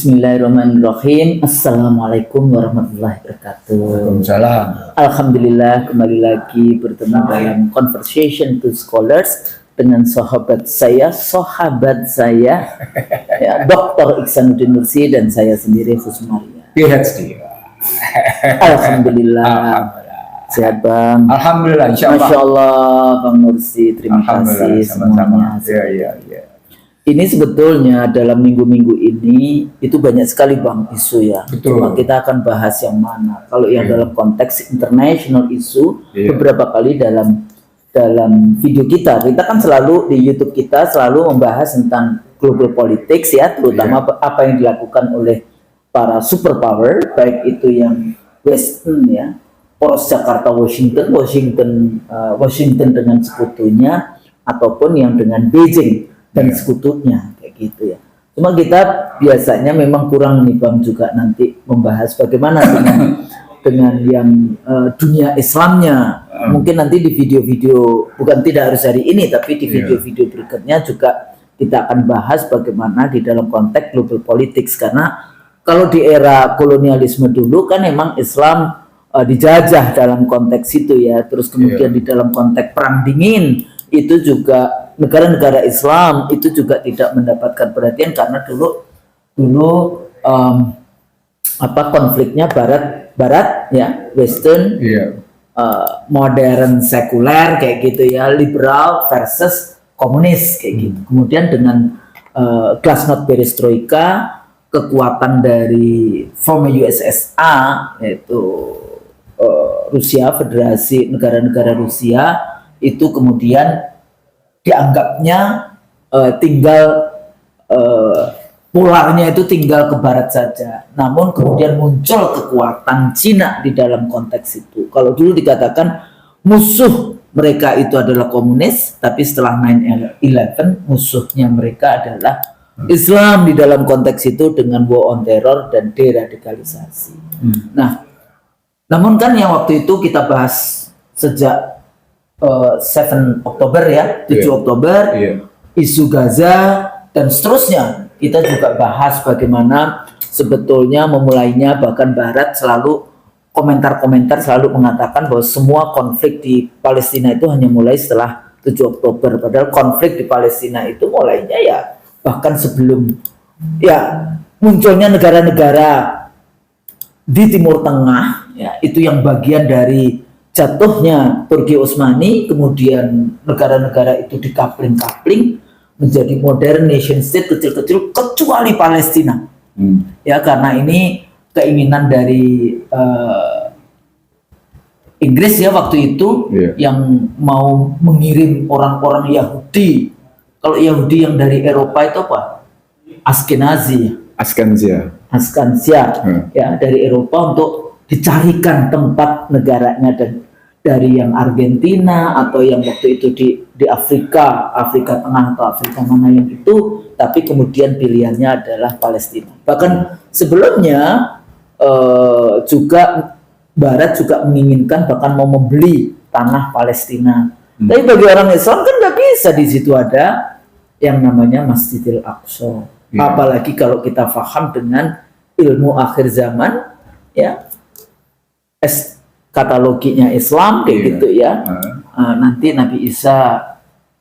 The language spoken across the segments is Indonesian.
Bismillahirrahmanirrahim. Assalamualaikum warahmatullahi wabarakatuh. Waalaikumsalam. Alhamdulillah kembali lagi bertemu dalam Conversation to Scholars dengan sahabat saya ya, Dr. Iksanuddin Nursi dan saya sendiri Husmaria. PhD. Alhamdulillah. Sehat Bang. Alhamdulillah. Masya Allah Bang Nursi, terima kasih semuanya. Ya. Ini sebetulnya dalam minggu-minggu ini itu banyak sekali Bang isu ya. Betul. Cuma kita akan bahas yang mana. Kalau yang dalam konteks international isu, beberapa kali dalam video kita kan selalu di YouTube kita selalu membahas tentang global politics ya, terutama apa yang dilakukan oleh para superpower, baik itu yang Western ya, poros Jakarta Washington dengan sekutunya, ataupun yang dengan Beijing dan sekutunya kayak gitu ya. Cuma kita biasanya memang kurang nih Bang juga nanti membahas bagaimana dengan yang dunia Islamnya. Mungkin nanti di video-video, bukan tidak harus hari ini, tapi di video-video berikutnya juga kita akan bahas bagaimana di dalam konteks global politics. Karena kalau di era kolonialisme dulu kan memang Islam dijajah dalam konteks itu ya. Terus kemudian di dalam konteks perang dingin itu juga negara-negara Islam itu juga tidak mendapatkan perhatian karena dulu konfliknya barat ya, Western, modern sekuler kayak gitu ya, liberal versus komunis kayak gitu. Kemudian dengan glasnost perestroika, kekuatan dari former USSR yaitu Rusia, Federasi negara-negara Rusia itu kemudian dianggapnya tinggal polarnya itu tinggal ke barat saja. Namun kemudian muncul kekuatan Cina di dalam konteks itu. Kalau dulu dikatakan musuh mereka itu adalah komunis, tapi setelah 9/11 musuhnya mereka adalah Islam di dalam konteks itu dengan war on terror dan deradikalisasi. Nah, namun kan yang waktu itu kita bahas sejak 7 Oktober ya, 7 Oktober, isu Gaza dan seterusnya. Kita juga bahas bagaimana sebetulnya memulainya, bahkan Barat selalu komentar-komentar selalu mengatakan bahwa semua konflik di Palestina itu hanya mulai setelah 7 Oktober. Padahal konflik di Palestina itu mulainya ya bahkan sebelum ya munculnya negara-negara di Timur Tengah ya, itu yang bagian dari jatuhnya Turki Utsmani, kemudian negara-negara itu dikapling-kapling menjadi modern nation state kecil-kecil kecuali Palestina. Ya karena ini keinginan dari Inggris ya waktu itu yang mau mengirim orang-orang Yahudi. Kalau Yahudi yang dari Eropa itu apa? Askansia ya, dari Eropa untuk dicarikan tempat negaranya, dan dari yang Argentina atau yang waktu itu di Afrika Tengah atau Afrika mana yang itu, tapi kemudian pilihannya adalah Palestina. Bahkan sebelumnya juga Barat juga menginginkan bahkan mau membeli tanah Palestina. Tapi bagi orang Islam kan nggak bisa, di situ ada yang namanya Masjidil Aqsa. Apalagi kalau kita paham dengan ilmu akhir zaman ya, kataloginya Islam kayak gitu ya. Nanti Nabi Isa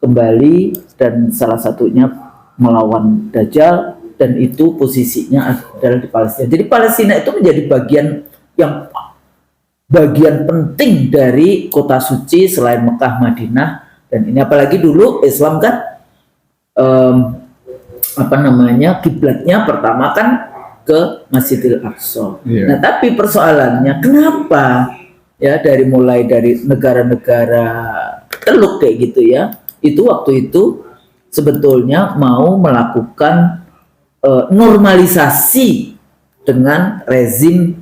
kembali dan salah satunya melawan Dajjal, dan itu posisinya adalah di Palestina. Jadi Palestina itu menjadi bagian penting dari kota suci selain Mekah, Madinah, dan ini apalagi dulu Islam kan kiblatnya pertama kan ke Masjidil Aqsa. Nah, tapi persoalannya kenapa ya mulai dari negara-negara Teluk kayak gitu ya, itu waktu itu sebetulnya mau melakukan normalisasi dengan rezim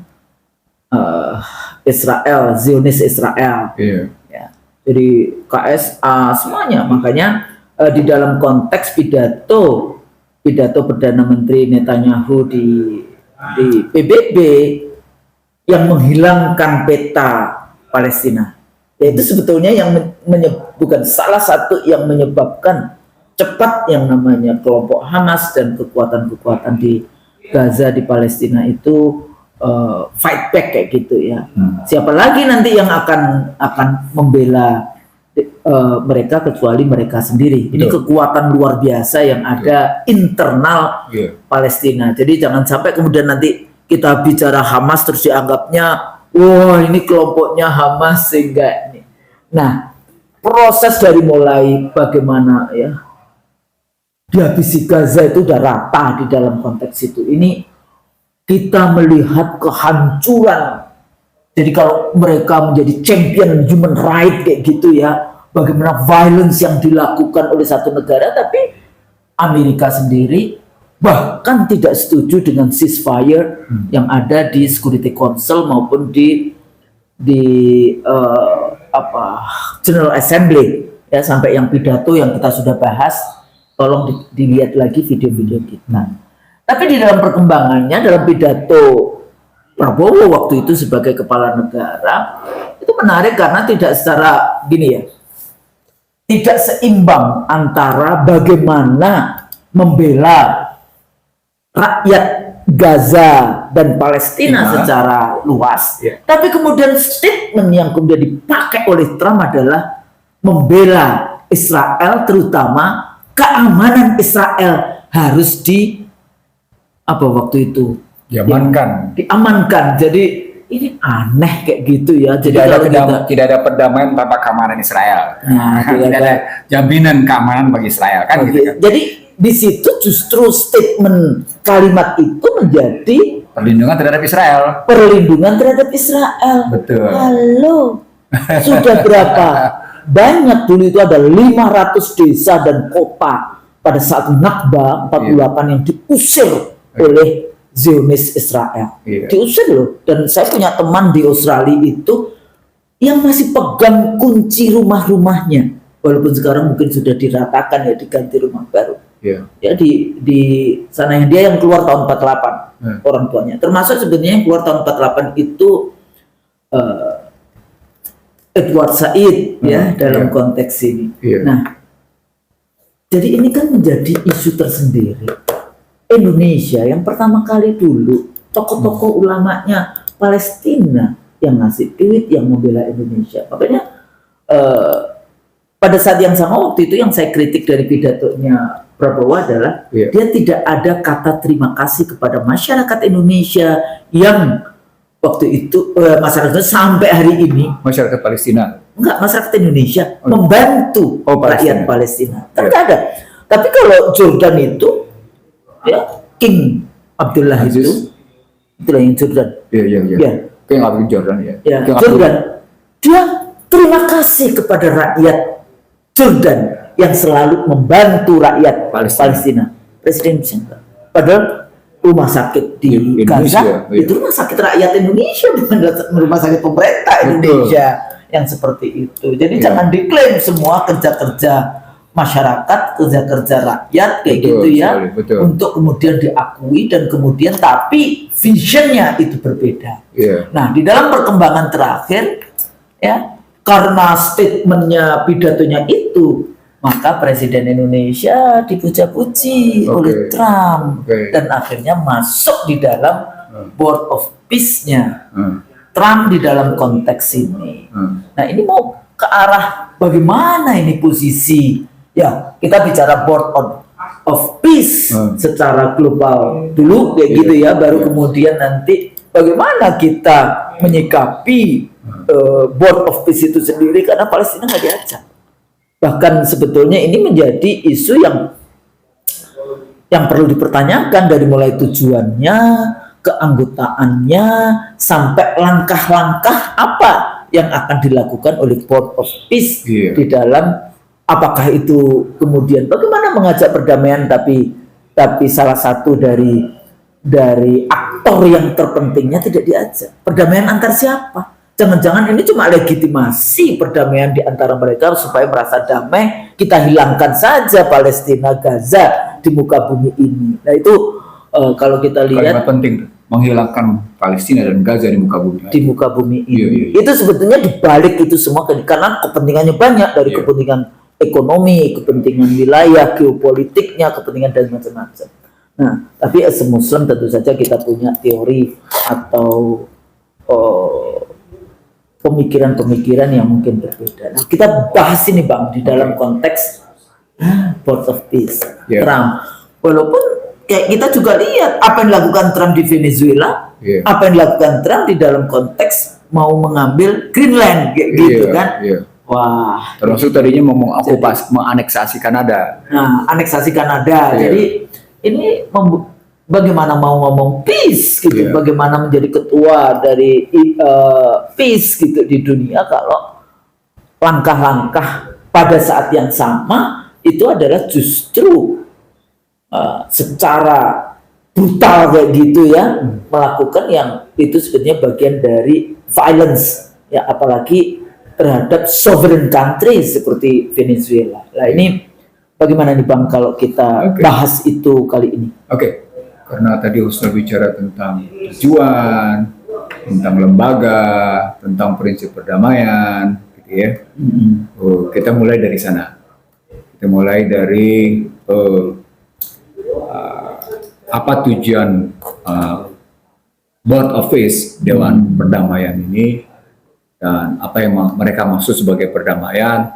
Israel, Zionis Israel. Ya. Jadi KSA semuanya, makanya di dalam konteks pidato Perdana Menteri Netanyahu di PBB yang menghilangkan peta Palestina, yaitu sebetulnya yang bukan salah satu yang menyebabkan cepat yang namanya kelompok Hamas dan kekuatan-kekuatan di Gaza di Palestina itu fight back kayak gitu ya. Siapa lagi nanti yang akan membela mereka kecuali mereka sendiri. Ini kekuatan luar biasa yang ada internal Palestina. Jadi jangan sampai kemudian nanti kita bicara Hamas terus dianggapnya wah ini kelompoknya Hamas sehingga ini. Nah, proses dari mulai bagaimana ya dihabisi Gaza itu udah rata di dalam konteks itu. Ini kita melihat kehancuran. Jadi kalau mereka menjadi champion human right kayak gitu ya, bagaimana violence yang dilakukan oleh satu negara, tapi Amerika sendiri bahkan tidak setuju dengan ceasefire yang ada di Security Council maupun di General Assembly ya, sampai yang pidato yang kita sudah bahas, tolong dilihat lagi video-video kita. Tapi di dalam perkembangannya, dalam pidato Prabowo waktu itu sebagai kepala negara, itu menarik karena tidak secara gini ya, tidak seimbang antara bagaimana membela rakyat Gaza dan Palestina secara luas, tapi kemudian statement yang kemudian dipakai oleh Trump adalah membela Israel, terutama keamanan Israel harus waktu itu diamankan. Jadi ini aneh kayak gitu ya. Jadi tidak ada perdamaian tanpa keamanan Israel. Nah, tidak ada jaminan keamanan bagi Israel kan gitu kan. Jadi di situ justru statement kalimat itu menjadi perlindungan terhadap Israel. Perlindungan terhadap Israel. Betul. Halo. Sudah berapa banyak dulu itu ada 500 desa dan kota pada saat Nakba 48 yang diusir oleh Zionis Israel. Diusir loh. Dan saya punya teman di Australia itu yang masih pegang kunci rumah-rumahnya, walaupun sekarang mungkin sudah diratakan ya, diganti rumah baru. Ya di sana yang dia yang keluar tahun 48 orang tuanya. Termasuk sebenarnya yang keluar tahun 48 itu Edward Said ya dalam konteks ini. Nah, jadi ini kan menjadi isu tersendiri. Indonesia yang pertama kali dulu tokoh-tokoh ulamanya Palestina yang ngasih duit, yang membela Indonesia. Makanya pada saat yang sama waktu itu yang saya kritik dari pidatonya Prabowo adalah dia tidak ada kata terima kasih kepada masyarakat Indonesia yang waktu itu masyarakat sampai hari ini, masyarakat Palestina enggak, masyarakat Indonesia membantu rakyat Palestina. Tidak ada. Tapi kalau Jordan itu ya King Abdullah itu itulah yang Jordan. Ya. King Abdullah Jordan ya. Jordan dia terima kasih kepada rakyat Jordan yang selalu membantu rakyat Palestina. Presiden Indonesia. Padahal rumah sakit di Gaza itu rumah sakit rakyat Indonesia, bukan rumah sakit pemerintah Indonesia yang seperti itu. Jadi jangan diklaim semua kerja-kerja masyarakat, kerja-kerja rakyat kayak gitu ya, untuk kemudian diakui dan kemudian tapi visionnya itu berbeda. Nah, di dalam perkembangan terakhir ya, karena statementnya, pidatonya itu, maka Presiden Indonesia dipuja-puji oleh Trump dan akhirnya masuk di dalam Board of Peace-nya Trump di dalam konteks ini. Nah, ini mau ke arah bagaimana ini posisi? Ya, kita bicara Board of Peace secara global dulu kayak gitu ya, baru kemudian nanti bagaimana kita menyikapi Board of Peace itu sendiri, karena Palestina nggak diajak. Bahkan sebetulnya ini menjadi isu yang perlu dipertanyakan dari mulai tujuannya, keanggotaannya, sampai langkah-langkah apa yang akan dilakukan oleh Board of Peace di dalam. Apakah itu kemudian bagaimana mengajak perdamaian tapi salah satu dari aktor yang terpentingnya tidak diajak. Perdamaian antar siapa? Jangan-jangan ini cuma legitimasi perdamaian di antara mereka supaya merasa damai, kita hilangkan saja Palestina, Gaza di muka bumi ini. Nah itu kalau kita lihat kalimat penting, menghilangkan Palestina dan Gaza di muka bumi. Di muka bumi ini. Itu sebetulnya dibalik itu semua karena kepentingannya banyak, dari kepentingan ekonomi, kepentingan wilayah, geopolitiknya, kepentingan dan macam-macam. Nah, tapi as a Muslim tentu saja kita punya teori atau pemikiran-pemikiran yang mungkin berbeda. Nah, kita bahas ini Bang di dalam konteks Port of Peace, Trump. Walaupun kayak kita juga lihat apa yang dilakukan Trump di Venezuela, apa yang dilakukan Trump di dalam konteks mau mengambil Greenland, gitu kan? Wah. Termasuk tadinya mau menganeksasi Kanada. Nah, aneksasi Kanada. Jadi ini bagaimana mau ngomong peace gitu, bagaimana menjadi ketua dari peace gitu di dunia kalau langkah-langkah pada saat yang sama itu adalah justru secara brutal kayak gitu ya, melakukan yang itu sebenarnya bagian dari violence ya, apalagi terhadap sovereign country seperti Venezuela. Nah ini bagaimana nih Bang kalau kita bahas itu kali ini? Karena tadi Husnul bicara tentang tujuan, tentang lembaga, tentang prinsip perdamaian, gitu ya. Kita mulai dari sana. Kita mulai dari apa tujuan Board of Peace, Dewan Perdamaian ini, dan apa yang mereka maksud sebagai perdamaian,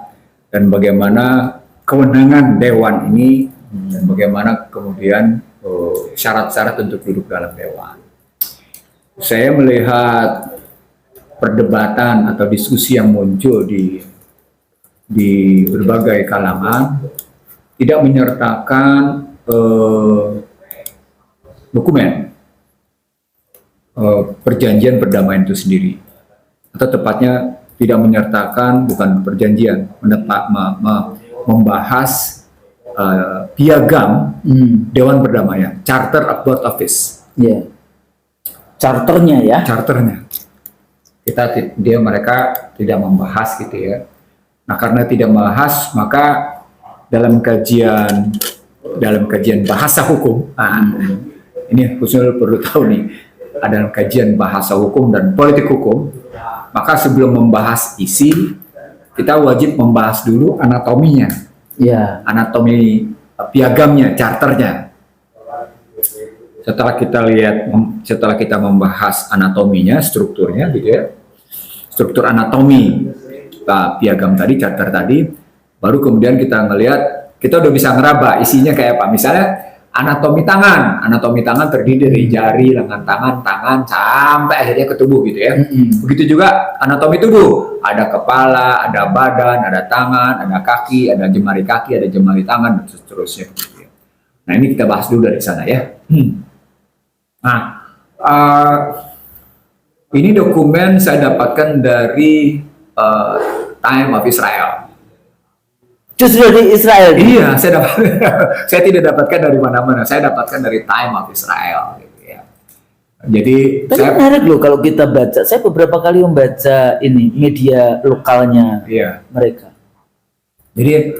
dan bagaimana kewenangan Dewan ini, dan bagaimana kemudian syarat-syarat untuk duduk dalam Dewan. Saya melihat perdebatan atau diskusi yang muncul di berbagai kalangan tidak menyertakan dokumen perjanjian perdamaian itu sendiri, atau tepatnya tidak menyertakan, bukan perjanjian, membahas piagam Dewan Perdamaian, Charter of Board of Peace. Charternya ya. Charternya. Mereka tidak membahas gitu ya. Nah, karena tidak membahas, maka dalam kajian bahasa hukum, ini khususnya perlu tahu nih, ada kajian bahasa hukum dan politik hukum, maka sebelum membahas isi, kita wajib membahas dulu anatominya. Anatomi piagamnya, charternya. Setelah kita membahas anatominya, strukturnya gitu ya, struktur anatomi piagam tadi, charter tadi, baru kemudian kita ngelihat, kita udah bisa ngeraba isinya kayak apa. Misalnya anatomi tangan terdiri dari jari, lengan tangan sampai akhirnya ke tubuh gitu ya. Begitu juga anatomi tubuh, ada kepala, ada badan, ada tangan, ada kaki, ada jemari kaki, ada jemari tangan, dan seterusnya. Nah ini kita bahas dulu dari sana ya. Nah, ini dokumen saya dapatkan dari Time of Israel. Justru dari Israel. Iya, saya tidak dapatkan dari mana-mana. Saya dapatkan dari Time of Israel. Gitu ya. Jadi, tapi menarik loh kalau kita baca. Saya beberapa kali membaca ini media lokalnya mereka. Jadi,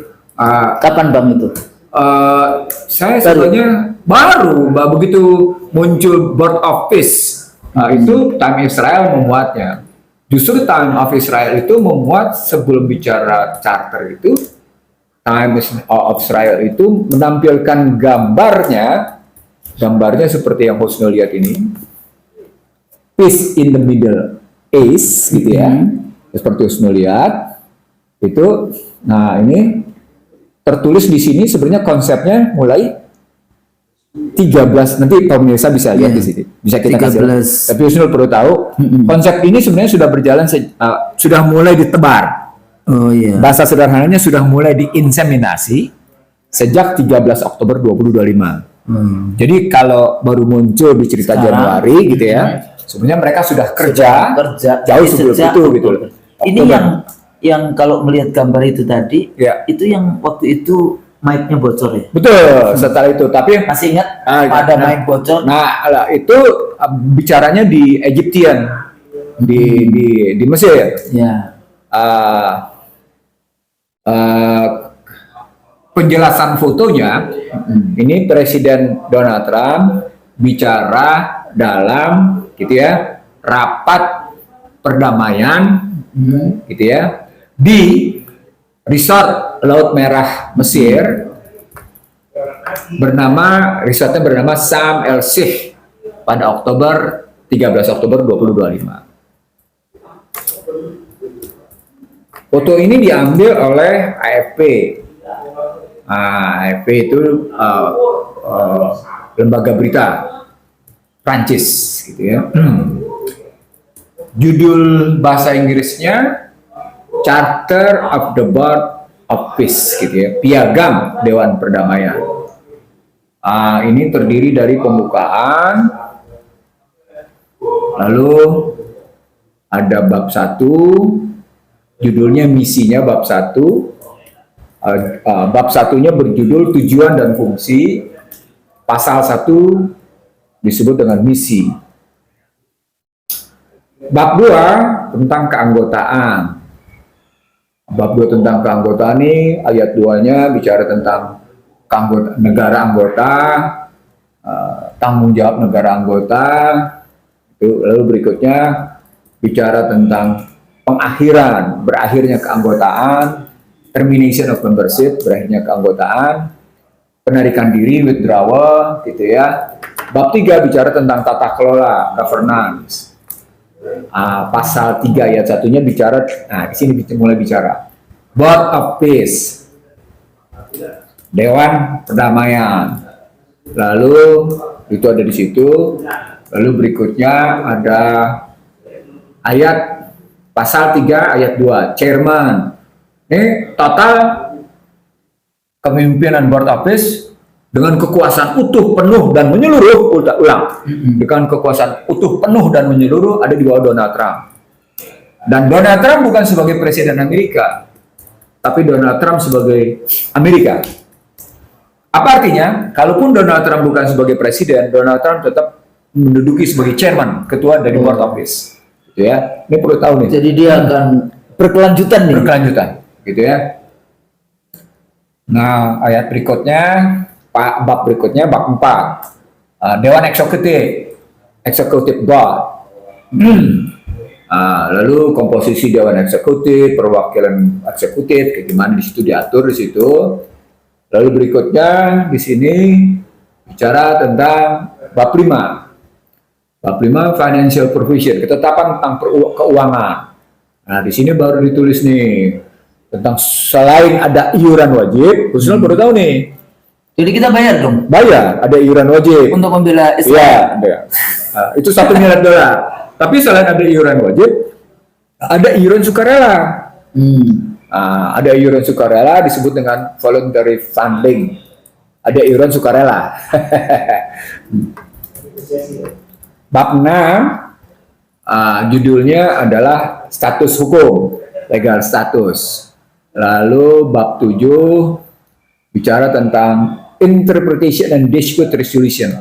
kapan Bang itu? Saya sebenarnya baru begitu muncul Board of Peace. Itu Time Israel memuatnya. Justru Time of Israel itu memuat sebelum bicara charter itu. Time of Israel itu menampilkan gambarnya seperti yang Husnul lihat ini, Peace in the Middle East gitu ya, seperti Husnul lihat itu. Nah ini tertulis di sini sebenarnya konsepnya mulai 13, nanti pemirsa bisa lihat di sini, bisa kita kasih. Tapi Husnul perlu tahu konsep ini sebenarnya sudah berjalan, sudah mulai ditebar. Bahasa sederhananya sudah mulai diinseminasi sejak 13 Oktober 2025. Jadi kalau baru muncul di cerita Januari gitu ya, sebenarnya mereka sudah kerja jauh sebelum itu gitu loh. Ini yang kalau melihat gambar itu tadi, itu yang waktu itu mic-nya bocor ya? Betul, setelah itu. Tapi masih ingat ada mic bocor? Nah, itu bicaranya di Egyptian, di Mesir. Penjelasan fotonya, ini Presiden Donald Trump bicara dalam gitu ya, rapat perdamaian gitu ya, di resort Laut Merah Mesir, risetnya bernama Sam El-Sheikh pada 13 Oktober 2025. Foto ini diambil oleh AFP. AFP itu lembaga berita Prancis, gitu ya. Judul bahasa Inggrisnya Charter of the Board of Peace, gitu ya, Piagam Dewan Perdamaian. Ini terdiri dari pembukaan, lalu ada bab 1, judulnya misinya bab 1. Bab 1-nya berjudul tujuan dan fungsi. Pasal 1 disebut dengan misi. Bab 2 tentang keanggotaan. Bab 2 tentang keanggotaan ini, ayat 2-nya bicara tentang negara anggota, tanggung jawab negara anggota. Lalu berikutnya bicara tentang berakhirnya keanggotaan, termination of membership, berakhirnya keanggotaan, penarikan diri, withdrawal, gitu ya. Bab 3 bicara tentang tata kelola, governance. Pasal 3 ayat 1-nya bicara, di sini mulai bicara Board of Peace, Dewan Perdamaian. Lalu itu ada di situ. Lalu berikutnya ada ayat pasal 3 ayat 2, Chairman. Ini total kepemimpinan Board of Peace dengan kekuasaan utuh, penuh, dan menyeluruh. Dengan kekuasaan utuh, penuh, dan menyeluruh ada di bawah Donald Trump. Dan Donald Trump bukan sebagai Presiden Amerika, tapi Donald Trump sebagai Amerika. Apa artinya? Kalaupun Donald Trump bukan sebagai Presiden, Donald Trump tetap menduduki sebagai Chairman, ketua dari Board of Peace. Gitu ya. Ini perlu tahu nih. Jadi dia akan berkelanjutan nih. Berkelanjutan, gitu ya. Nah, ayat berikutnya, bab berikutnya, bab 4. Dewan Executive Board. Lalu komposisi Dewan Eksekutif, perwakilan eksekutif, kayak gimana di situ diatur di situ. Lalu berikutnya di sini bicara tentang bab 5. Bab 5 financial provision, ketetapan tentang keuangan. Nah, di sini baru ditulis nih tentang selain ada iuran wajib, khususnya baru tahu nih. Jadi kita bayar dong Bayar, ada iuran wajib. untuk membela Iya, Israel. ada. Itu $1 miliar. Tapi selain ada iuran wajib, ada iuran sukarela. Ada iuran sukarela disebut dengan voluntary funding. Ada iuran sukarela. Bab 6 judulnya adalah status hukum, legal status. Lalu bab 7 bicara tentang interpretation and dispute resolution,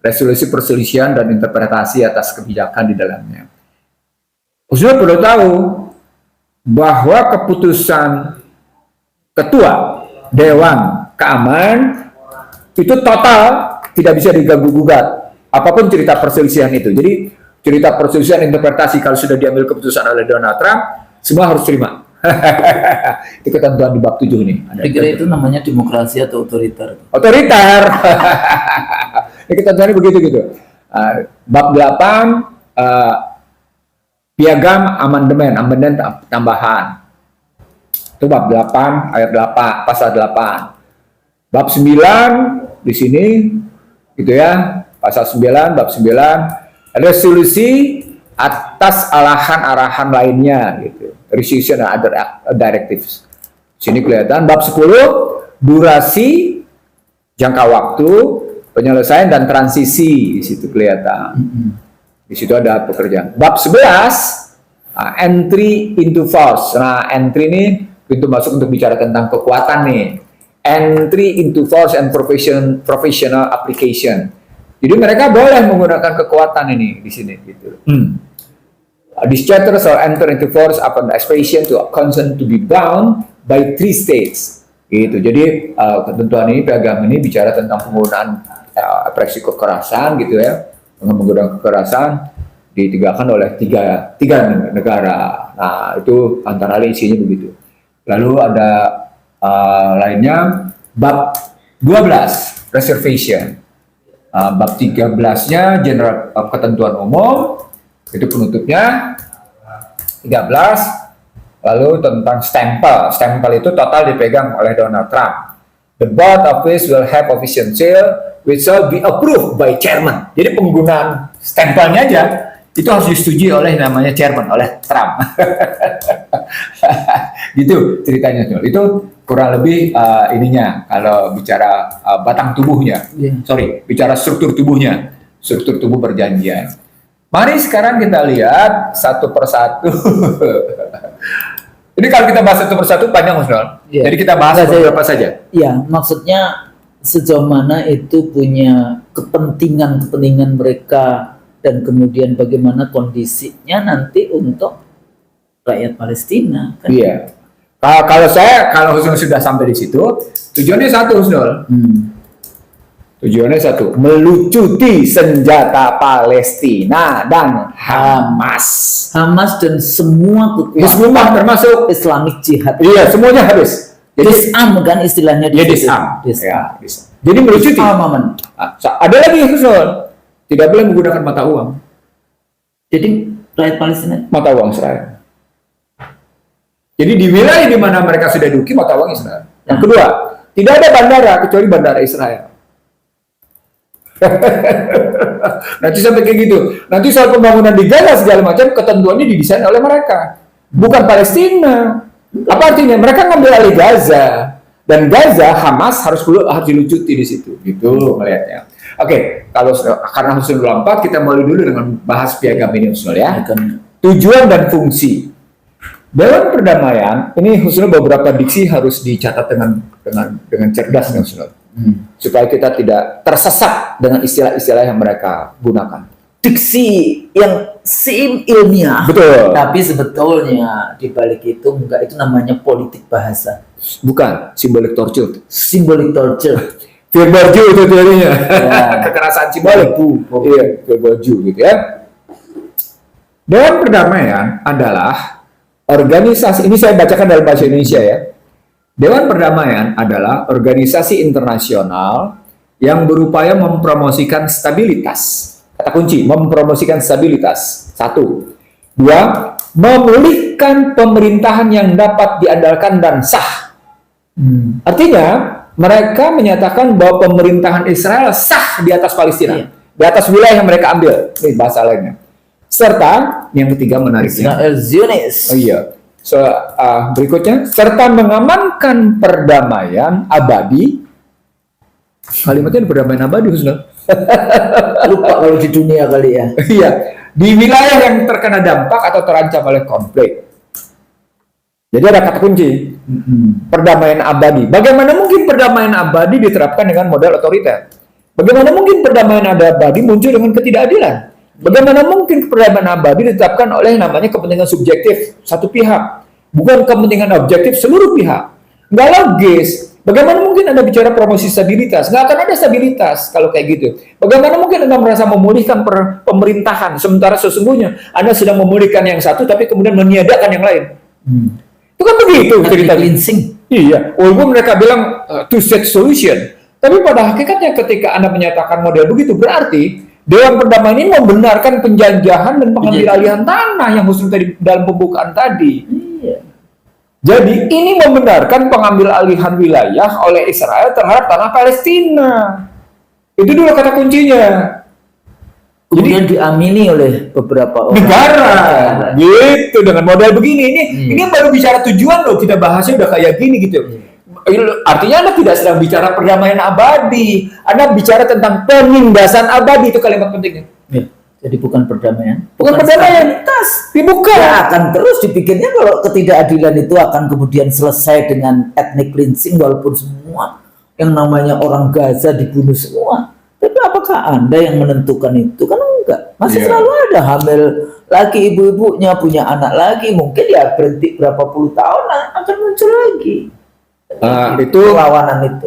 resolusi perselisihan dan interpretasi atas kebijakan di dalamnya. Sudah perlu tahu bahwa keputusan ketua Dewan Keamanan itu total tidak bisa diganggu-gugat. Apapun cerita perselisihan itu. Jadi cerita perselisihan interpretasi kalau sudah diambil keputusan oleh Donald Trump, semua harus terima. Itu ketentuan di bab 7 nih. Kira itu namanya demokrasi atau otoriter? Otoriter. Ini ketentuannya begitu gitu. Bab 8 piagam amandemen tambahan. Itu bab 8 ayat 8 pasal 8. Bab 9 di sini gitu ya. Pasal 9 bab 9 resolusi atas arahan-arahan lainnya gitu. Resolution and other directives. Sini kelihatan bab 10 durasi, jangka waktu, penyelesaian dan transisi, di situ kelihatan. Di situ ada pekerjaan. Bab 11 entry into force. Nah, entry ini pintu masuk untuk bicara tentang kekuatan nih. Entry into force and professional application. Jadi mereka boleh menggunakan kekuatan ini di sini gitu. This chapter shall enter into force upon the expiration to consent to be bound by 3 states. Gitu. Jadi ketentuan ini, piagam ini bicara tentang penggunaan ekspresi kekerasan gitu ya. Menggunakan kekerasan ditegakkan oleh tiga negara. Nah, itu antara lain isinya begitu. Lalu ada lainnya bab 12 reservation. Bab 13-nya general ketentuan umum, itu penutupnya 13. Lalu tentang stempel. Stempel itu total dipegang oleh Donald Trump. The board office will have official seal which shall be approved by chairman. Jadi penggunaan stempelnya aja itu harus disetujui oleh namanya chairman, oleh Trump. Gitu ceritanya. Itu kurang lebih ininya kalau bicara batang tubuhnya. Bicara struktur tubuhnya, struktur tubuh perjanjian. Mari sekarang kita lihat satu persatu. Ini kalau kita bahas satu persatu panjang, Mas Donald. Jadi kita bahas beberapa saja. Ya, maksudnya sejauh mana itu punya kepentingan mereka dan kemudian bagaimana kondisinya nanti untuk rakyat Palestina. Kan? Iya. Kalau Husnul sudah sampai di situ, tujuannya satu, Husnul. Tujuannya satu, melucuti senjata Palestina dan Hamas. Hamas dan semua kekuatan Hizbullah termasuk Islamic Jihad. Iya, semuanya habis. Jadi disam kan istilahnya. Ya, disam. Ya, disam. Jadi melucuti. Ada lagi Husnul, tidak boleh menggunakan mata uang. Jadi rakyat Palestina mata uang Israel. Jadi di wilayah di mana mereka sudah duki mata uang Israel. Yang kedua, tidak ada bandara kecuali bandara Israel. Nanti sampai kayak gitu. Nanti soal pembangunan di Gaza segala macam ketentuannya didesain oleh mereka, bukan Palestina. Apa artinya? Mereka ngambil alih Gaza dan Gaza Hamas harus dilucuti di situ. Gitu melihatnya. Oke, kalau karena Husnul 4 kita mulai dulu dengan bahas piagam ini Husnul ya. Tujuan dan fungsi. Dalam perdamaian ini Husnul beberapa diksi harus dicatat dengan cerdas nih Husnul. Supaya kita tidak tersesat dengan istilah-istilah yang mereka gunakan. Diksi yang ilmiah. Betul. Tapi sebetulnya di balik itu enggak, itu namanya politik bahasa. Bukan, symbolic torture. Symbolic torture. Verbal Jew itu teorinya. Ya. Kekerasan simbolik. Iya, verbal Jew gitu ya. Dewan Perdamaian adalah organisasi, ini saya bacakan dalam bahasa Indonesia ya. Dewan Perdamaian adalah organisasi internasional yang berupaya mempromosikan stabilitas. Kata kunci, mempromosikan stabilitas. 1. 2. Memulihkan pemerintahan yang dapat diandalkan dan sah. Artinya, mereka menyatakan bahwa pemerintahan Israel sah di atas Palestina, di atas wilayah yang mereka ambil. Ini bahasa lainnya. Serta, yang ketiga menariknya. Israel Zionis. Oh iya. Berikutnya, serta mengamankan perdamaian abadi. Kalimatnya perdamaian abadi, Husnul. Lupa kalau di dunia kali ya. Iya, di wilayah yang terkena dampak atau terancam oleh konflik. Jadi ada kata kunci, perdamaian abadi. Bagaimana mungkin perdamaian abadi diterapkan dengan model otoriter? Bagaimana mungkin perdamaian abadi muncul dengan ketidakadilan? Bagaimana mungkin perdamaian abadi ditetapkan oleh namanya kepentingan subjektif satu pihak, bukan kepentingan objektif seluruh pihak? Nggak logis. Bagaimana mungkin Anda bicara promosi stabilitas? Nggak akan ada stabilitas kalau kayak gitu. Bagaimana mungkin Anda merasa memulihkan pemerintahan, sementara sesungguhnya Anda sedang memulihkan yang satu, tapi kemudian meniadakan yang lain? Itu kan begitu cerita cleansing. Iya, walaupun mereka bilang two-state solution. Tapi pada hakikatnya ketika Anda menyatakan model begitu, berarti Dewan Perdamaian ini membenarkan penjajahan dan pengambil alihan tanah yang Husnul tadi dalam pembukaan tadi. Iya. Jadi ini membenarkan pengambil alihan wilayah oleh Israel terhadap tanah Palestina. Itu dulu kata kuncinya. Kemudian diamini oleh beberapa orang negara. Gitu dengan model begini. Ini baru bicara tujuan loh, kita bahasnya udah kayak gini gitu. Artinya Anda tidak sedang bicara perdamaian abadi. Anda bicara tentang penindasan abadi, itu kalimat pentingnya. Ya. Jadi bukan perdamaian. Bukan perdamaian. Dibuka. Ya, akan terus dipikirnya kalau ketidakadilan itu akan kemudian selesai dengan ethnic cleansing, walaupun semua yang namanya orang Gaza dibunuh semua. Tapi apakah Anda yang menentukan itu? Kan enggak. Masih selalu ada hamil lagi, ibu-ibunya punya anak lagi. Mungkin ya berhenti berapa puluh tahun akan muncul lagi. Itu perlawanan itu.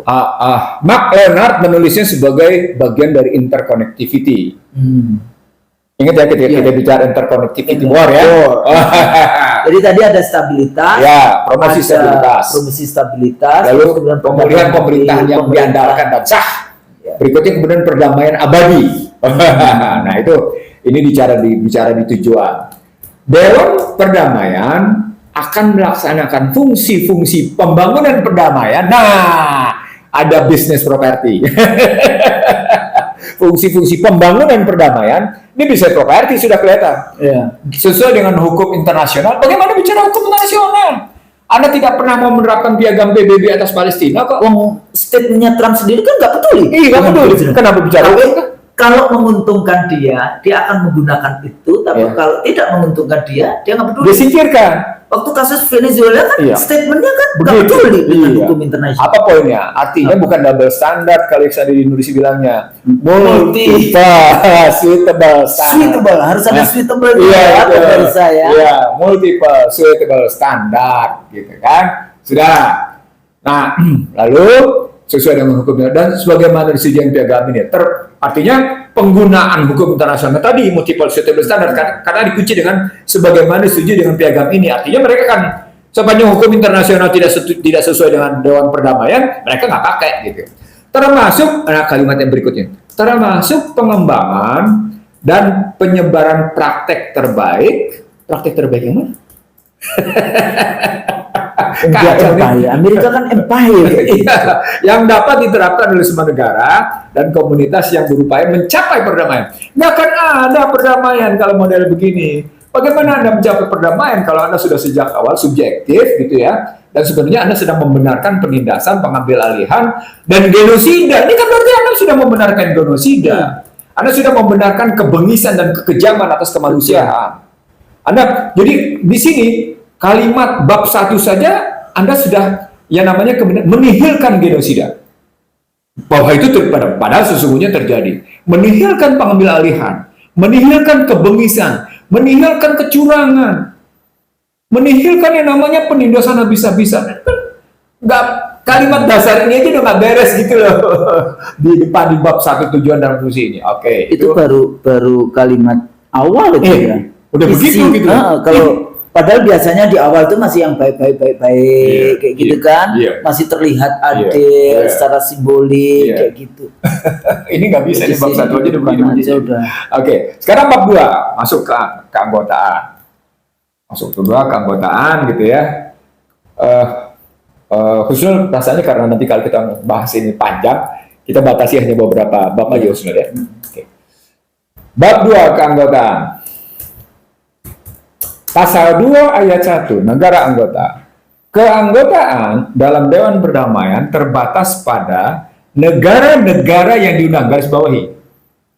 Mark Leonard menulisnya sebagai bagian dari interconnectivity. Ingat ya kita bicara interconnectivity war ya. Jadi tadi ada stabilitas, ya, promosi stabilitas, lalu pemulihan pemerintahan yang diandalkan dan sah. Berikutnya kemudian perdamaian abadi. Nah itu ini bicara di tujuan. Dewan Perdamaian akan melaksanakan fungsi-fungsi pembangunan perdamaian. Nah, ada bisnis properti. Fungsi-fungsi pembangunan perdamaian ini bisa properti sudah kelihatan. Ya. Sesuai dengan hukum internasional. Bagaimana bicara hukum internasional? Anda tidak pernah mau menerapkan piagam PBB atas Palestina kok. Wong statementnya Trump sendiri kan nggak peduli. Iya, nggak peduli. Kenapa bicara Tapi hukum? kalau menguntungkan dia akan menggunakan itu. Tapi kalau tidak menguntungkan dia nggak peduli. Disingkirkan. Waktu kasus Venezuela kan statementnya kan nggak Begitu. peduli dengan Iya. hukum internasional. Apa poinnya? Artinya bukan double standard kalau yang di Indonesia bilangnya. Multi. Suitable standard. Suitable, harus ada Nah, suitable iya, ya betul. dari saya. Iya, multiple suitable standard gitu kan. Sudah. Nah, lalu sesuai dengan hukumnya dan sebagaimana disediakan piagam ini. Artinya penggunaan hukum internasional tadi multiple suitable standard karena dikunci dengan sebagaimana setuju dengan piagam ini. Artinya mereka kan sepanjang hukum internasional tidak sesuai dengan Dewan Perdamaian, mereka nggak pakai gitu. Termasuk kalimat yang berikutnya, termasuk pengembangan dan penyebaran praktek terbaik yang mana? Enggak Kacau nih. empire. Amerika kan empire. Iya, yang dapat diterapkan oleh semua negara dan komunitas yang berupaya mencapai perdamaian. Nggak akan ada perdamaian kalau model begini. Bagaimana Anda mencapai perdamaian kalau Anda sudah sejak awal subjektif gitu ya? Dan sebenarnya Anda sedang membenarkan penindasan, pengambil alihan, dan genosida. Ini kan berarti Anda sudah membenarkan genosida. Anda sudah membenarkan kebengisan dan kekejaman atas kemanusiaan. Anda, jadi di sini kalimat bab 1 saja Anda sudah yang namanya menihilkan genosida. Bahwa itu padahal sesungguhnya terjadi. Menihilkan pengambil alihan, menihilkan kebengisan, menihilkan kecurangan, menihilkan yang namanya penindasan habis-habisan. Nggak, kalimat dasar ini aja udah nggak beres gitu loh. Di depan di bab 1 tujuan dan fungsi ini. Oke, Itu baru kalimat awal itu ya. Udah begitu gitu. Kalau padahal biasanya di awal itu masih yang baik kayak gitu kan, masih terlihat adil secara simbolik kayak gitu. Ini nggak bisa di bab 1 aja udah begini. Oke, sekarang bab 2 masuk ke keanggotaan. Masuk ke 2 keanggotaan gitu ya. Khususnya rasanya karena nanti kalau kita bahas ini panjang, kita batasi hanya beberapa bab aja khususnya ya. Oke. Bab 2 keanggotaan. Pasal 2 ayat 1, negara anggota. Keanggotaan dalam Dewan Perdamaian terbatas pada negara-negara yang diundang, garis bawahi.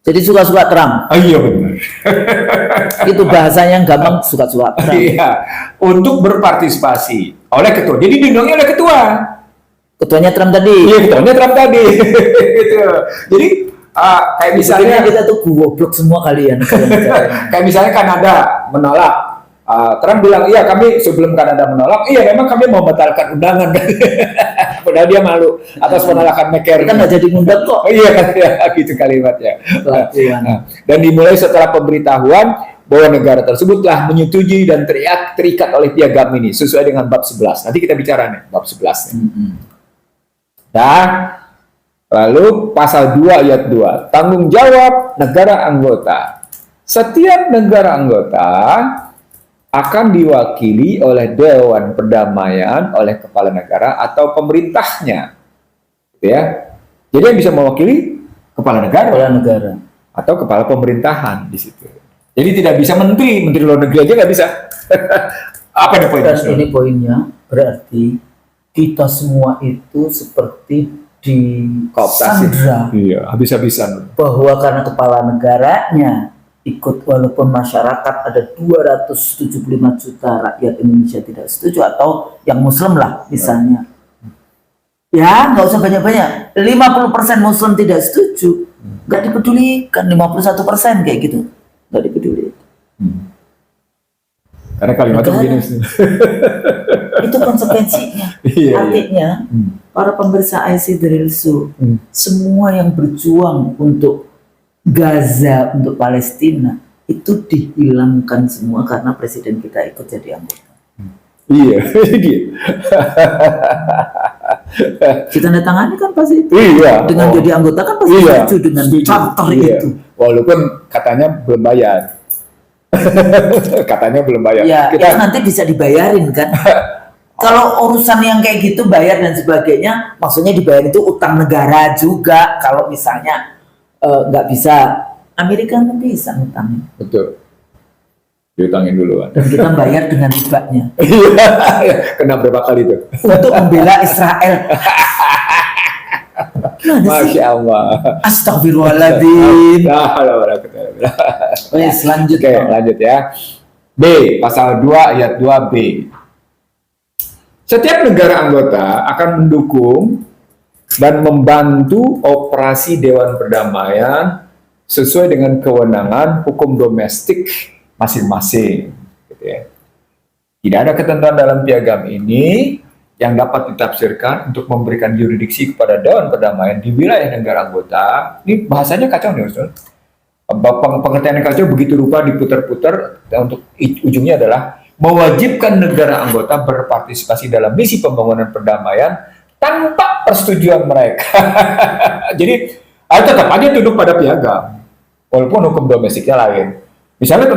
Jadi suka-suka Trump. Iya benar. Itu bahasanya yang gampang, suka-suka Trump. Iya, untuk berpartisipasi oleh ketua. Jadi diundangnya oleh ketua. Ketuanya Trump tadi. Iya, ketuanya Trump tadi. Gitu. Jadi kayak misalnya kita tuh goblok semua kalian. kayak misalnya Kanada menolak. Trump bilang, iya kami sebelum Kanada menolak, iya memang kami mau membatalkan undangan. Padahal dia malu atas penolakan McCarthy. Kita nggak jadi ngundang kok. Iya, gitu kalimatnya. Dan dimulai setelah pemberitahuan bahwa negara tersebut telah menyetujui dan terikat oleh piagam ini sesuai dengan bab 11. Nanti kita bicara nih bab 11. Dan lalu pasal 2 ayat 2, tanggung jawab negara anggota. Setiap negara anggota akan diwakili oleh Dewan Perdamaian, oleh kepala negara atau pemerintahnya, gitu ya. Jadi yang bisa mewakili kepala negara atau kepala pemerintahan di situ. Jadi tidak bisa menteri luar negeri aja nggak bisa. Apa nih poinnya? Dan ini poinnya berarti kita semua itu seperti di sandra. Iya, habis-habisan. Bahwa karena kepala negaranya ikut, walaupun masyarakat ada 275 juta rakyat Indonesia tidak setuju, atau yang Muslim lah misalnya, ya nggak usah banyak-banyak, 50% Muslim tidak setuju, nggak dipedulikan, 51% kayak gitu, nggak dipedulikan. Karena kalimatnya begini. Itu konsekuensinya. Artinya para pemirsa IC Drilsu, semua yang berjuang untuk Gaza, untuk Palestina, itu dihilangkan semua karena presiden kita ikut jadi anggota. Iya, dia. Ditandatangani kan pasti itu. Iya. Dengan jadi anggota kan pasti Iya. setuju dengan Setuju. charter Iya. itu. Walaupun katanya belum bayar. Katanya belum bayar. Ya, Kita itu nanti bisa dibayarin kan. Kalau urusan yang kayak gitu bayar dan sebagainya, maksudnya dibayar itu utang negara juga. Kalau misalnya nggak bisa, Amerika nggak bisa ngutangin. betul. Diutangin duluan. Dan kita bayar dengan ribanya Iya. Kena berapa kali tuh? untuk membela Israel. Gimana sih? Masya Allah. Astagfirullahaladzim. Oke, Oke, selanjutnya. lanjut ya. B, pasal 2 ayat 2B. Setiap negara anggota akan mendukung dan membantu operasi Dewan Perdamaian sesuai dengan kewenangan hukum domestik masing-masing. Gitu ya. Tidak ada ketentuan dalam piagam ini yang dapat ditafsirkan untuk memberikan yurisdiksi kepada Dewan Perdamaian di wilayah negara anggota. Ini bahasanya kacau nih, Ustaz. Pengertian yang kacau begitu rupa diputar-putar untuk ujungnya adalah mewajibkan negara anggota berpartisipasi dalam misi pembangunan perdamaian tanpa persetujuan mereka. Jadi tetap aja tunduk pada piagam, walaupun hukum domestiknya lain. Misalnya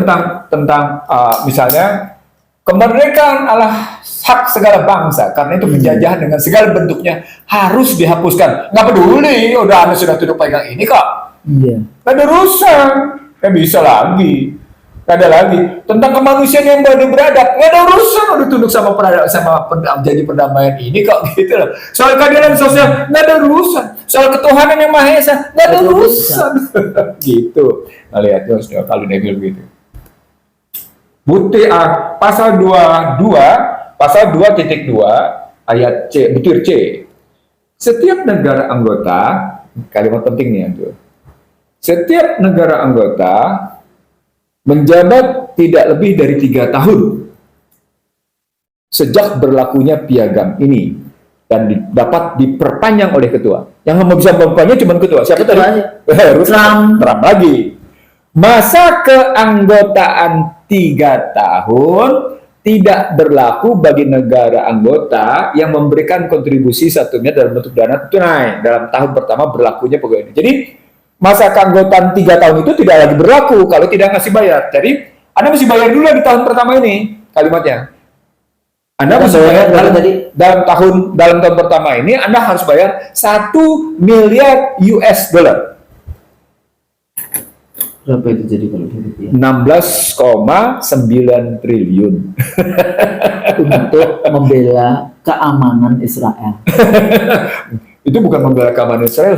tentang misalnya kemerdekaan adalah hak segala bangsa, karena itu penjajahan dengan segala bentuknya harus dihapuskan. Nggak peduli, udah Anda sudah tunduk pegang ini kok. Iya. Nggak ada urusan, nggak bisa lagi. Nggak ada lagi. Tentang kemanusiaan yang beradab, nggak ada urusan udah tunduk sama janji perdamaian ini kok gitu loh. Soal keadilan sosial, nggak ada urusan. Soal ketuhanan yang Maha Esa, nggak ada urusan. Gitu. Nah, lihat terus kalau dia bilang begitu. Pasal 2.2 ayat C, butir C. Setiap negara anggota, kalimat penting nih itu. Setiap negara anggota menjabat tidak lebih dari 3 tahun sejak berlakunya piagam ini dan dapat diperpanjang oleh ketua. Yang bisa memperpanjang cuma ketua. Siapa tadi? Trump lagi. Masa keanggotaan 3 tahun tidak berlaku bagi negara anggota yang memberikan kontribusi satunya dalam bentuk dana tunai dalam tahun pertama berlakunya pegawai ini. Jadi masa keanggotaan 3 tahun itu tidak lagi berlaku kalau tidak ngasih bayar. Jadi Anda mesti bayar dulu di tahun pertama ini, kalimatnya. Anda mesti bayar dalam tahun pertama ini Anda harus bayar 1 miliar US dollar. Berapa itu jadi kalau di rupiah? 16,9 triliun. Untuk membela keamanan Israel. Itu bukan membela keamanan Israel,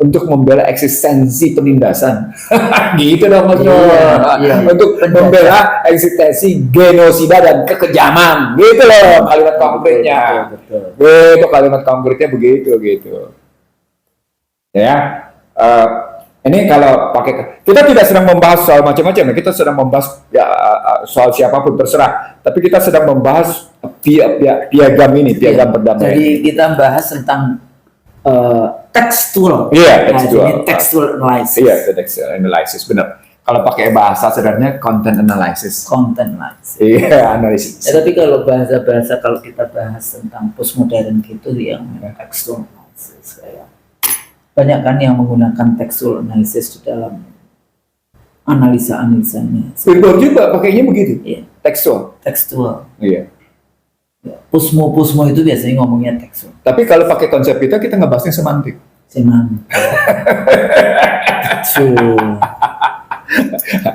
untuk membela eksistensi penindasan. Gitu dong maksudnya. Iya. Untuk membela eksistensi genosida dan kekejaman. Gitu loh kalimat konkretnya. Betul. Itu kalimat konkretnya begitu gitu. Ya. Ini kalau pakai, kita tidak sedang membahas soal macam-macam, kita sedang membahas soal siapapun terserah. Tapi kita sedang membahas piagam ini, piagam perdamaian. Jadi kita bahas tentang tekstual. Iya, tekstual. Ini textual analysis. Iya, textual analysis, benar. Kalau pakai bahasa sebenarnya content analysis. Content analysis. Iya, analisis. Ya, tapi kalau bahasa-bahasa kalau kita bahas tentang postmodern gitu yang textual analysis kayak banyak kan yang menggunakan textual analysis di dalam analisa-analisanya. Spiritual juga pakainya begitu. Iya, Tekstual. textual. Iya. Ya, Pusmo itu biasanya ngomongnya textual. Tapi kalau pakai konsep kita ngebahasnya semantik. Semantik.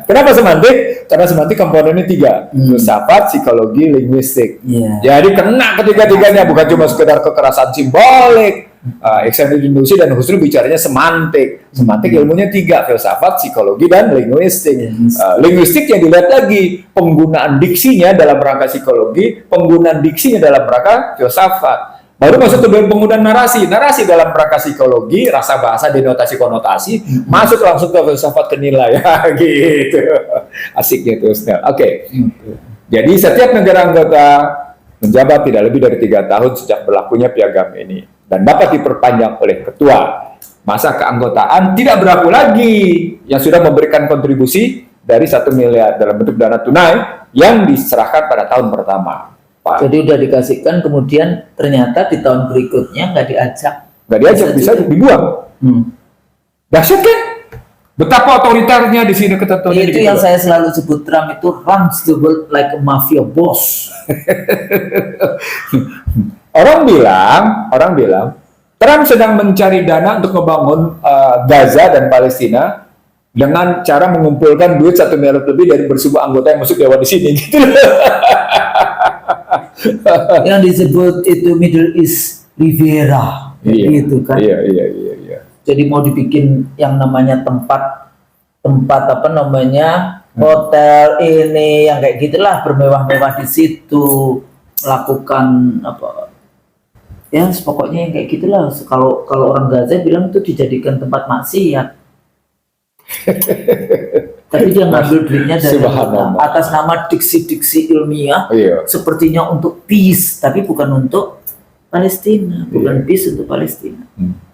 Kenapa semantik? Karena semantik komponennya 3. Filsafat, psikologi, linguistik. Iya. Jadi kena ketiga-tiganya, bukan cuma sekedar kekerasan simbolik. Induksi dan Husserl bicaranya semantik. Semantik ilmunya 3, filsafat, psikologi, dan linguistik. Linguistik yang dilihat lagi penggunaan diksinya dalam rangka psikologi, penggunaan diksinya dalam rangka filsafat. Baru masuk ke penggunaan narasi dalam rangka psikologi, rasa bahasa, denotasi, konotasi, masuk langsung ke filsafat, ke nilai, gitu. Asik gitu, Oke. Jadi setiap negara anggota menjabat tidak lebih dari 3 tahun sejak berlakunya piagam ini dan dapat diperpanjang oleh ketua. Masa keanggotaan tidak berlaku lagi yang sudah memberikan kontribusi dari 1 miliar dalam bentuk dana tunai yang diserahkan pada tahun pertama. Jadi udah dikasihkan, kemudian ternyata di tahun berikutnya nggak diajak. Nggak diajak, bisa juga. dibuang. Hmm. Dahsyat kan? Betapa otoriternya di sini ketentuannya. Itu yang saya selalu sebut, Trump itu runs the world like a mafia boss. Orang bilang Trump sedang mencari dana untuk membangun Gaza dan Palestina dengan cara mengumpulkan duit 1 miliar lebih dari bersumber anggota yang masuk dewan di sini gitu. Yang disebut itu Middle East Riviera, gitu kan. Iya. Jadi mau dibikin yang namanya tempat apa namanya hotel ini yang kayak gitulah, bermewah-mewah di situ, melakukan apa ya pokoknya yang kayak gitulah. Kalau orang Gaza bilang itu dijadikan tempat maksiat. Tapi dia ngambil duitnya dari atas nama diksi-diksi ilmiah, sepertinya untuk peace, tapi bukan untuk Palestina, bukan peace untuk Palestina.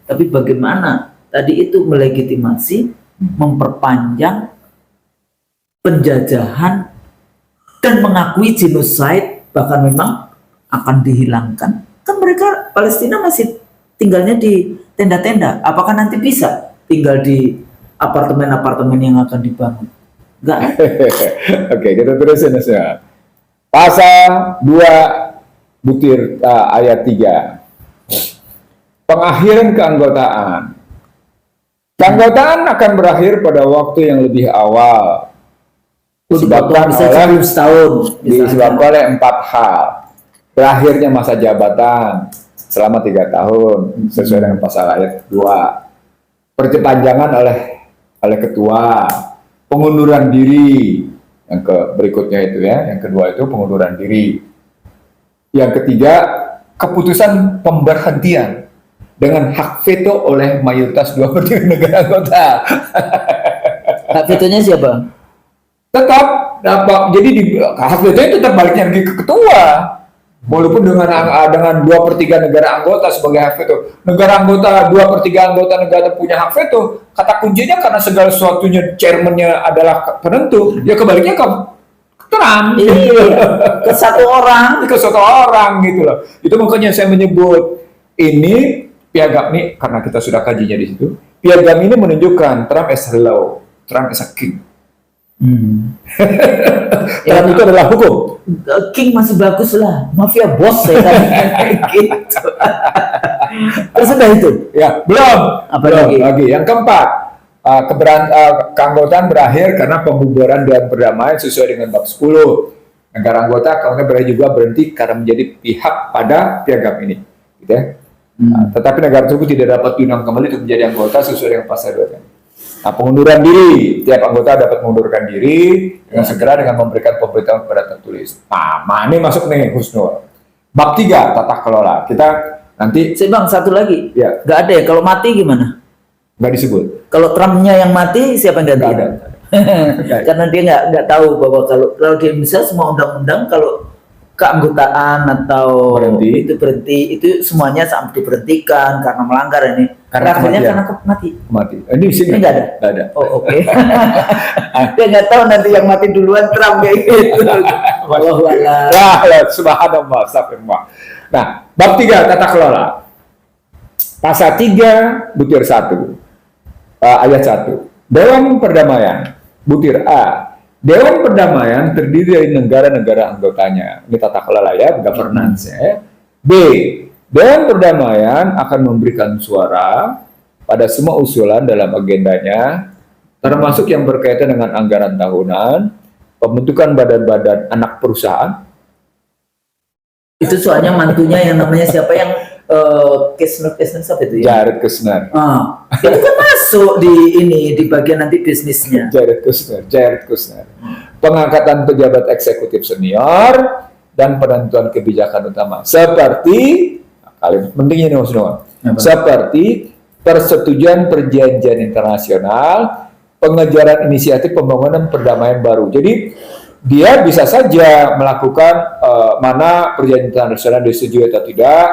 Tapi bagaimana tadi itu melegitimasi, memperpanjang penjajahan dan mengakui genocide, bahkan memang akan dihilangkan. Kan mereka Palestina masih tinggalnya di tenda-tenda. Apakah nanti bisa tinggal di apartemen-apartemen yang akan dibangun? Enggak. Oke, kita terusin ya. Pasal 2 butir ayat 3. Pengakhiran keanggotaan. Keanggotaan akan berakhir pada waktu yang lebih awal. Disebabkan oleh 4 hal. Berakhirnya masa jabatan selama 3 tahun sesuai dengan pasal ayat 2. Perpanjangan oleh ketua, pengunduran diri yang berikutnya itu ya, yang kedua itu pengunduran diri. Yang ketiga, keputusan pemberhentian dengan hak veto oleh mayoritas 2/3 negara anggota. Hak vetonya siapa? Tetap dapat, jadi hak vetonya tetap baliknya lagi ke ketua. Walaupun dengan 2/3 negara anggota sebagai hak veto, negara anggota 2/3 anggota negara punya hak veto, kata kuncinya karena segala sesuatunya chairman-nya adalah penentu, ya kebaliknya ke Trump, gitu. Ke satu orang gitu loh. Itu makanya saya menyebut ini piagam ini karena kita sudah kajinya di situ. Piagam ini menunjukkan Trump as law, Trump as a king. Trump itu adalah hukum. King masih bagus lah, mafia bos saya kan gitu. Terus udah itu? Ya, belum. Apa lagi? Yang keempat, keanggotaan berakhir karena pembubaran dan perdamaian sesuai dengan bab 10. Negara anggota kemudian juga berhenti karena menjadi pihak pada piagam ini, gitu ya. Tetapi negara tersebut tidak dapat diundang kembali untuk menjadi anggota sesuai dengan pasal 2. Nah, pengunduran diri, tiap anggota dapat mengundurkan diri dengan segera dengan memberikan pemberitahuan kepada tertulis. Nah, ini masuk nih Husnul. Bab 3, tata kelola. Kita nanti. Bang, satu lagi. Ya. Nggak ada ya. Kalau mati gimana? Nggak disebut. Kalau Trumpnya yang mati, siapa yang ganti? Nggak ada. Karena dia nggak tahu bahwa kalau dia bisa semua undang-undang kalau keanggotaan atau itu berhenti, itu semuanya sampai diberhentikan karena melanggar ini. Akhirnya karena mati. Ini di sini nggak ada. Nggak ada. Oh, oke. Dia nggak tahu nanti yang mati duluan Trump kayak gitu. Subhanallah, astagfirullah. Nah, bab 3 tata kelola. Pasal 3 butir 1. Ayat 1. Dewan Perdamaian. Butir A. Dewan Perdamaian terdiri dari negara-negara anggotanya. Ini tata kelola ya, governance ya. B. Dewan Perdamaian akan memberikan suara pada semua usulan dalam agendanya, termasuk yang berkaitan dengan anggaran tahunan, pembentukan badan-badan anak perusahaan. Itu soalnya mantunya yang namanya siapa yang Kushner siapa itu ya? Jared Kushner. Itu kan masuk di bagian nanti bisnisnya. Jared Kushner. Pengangkatan pejabat eksekutif senior dan penentuan kebijakan utama seperti kalimat pentingnya nih Mas Noah. Seperti persetujuan perjanjian internasional, pengejaran inisiatif pembangunan perdamaian baru. Jadi dia bisa saja melakukan mana perjanjian internasional disetujui atau tidak,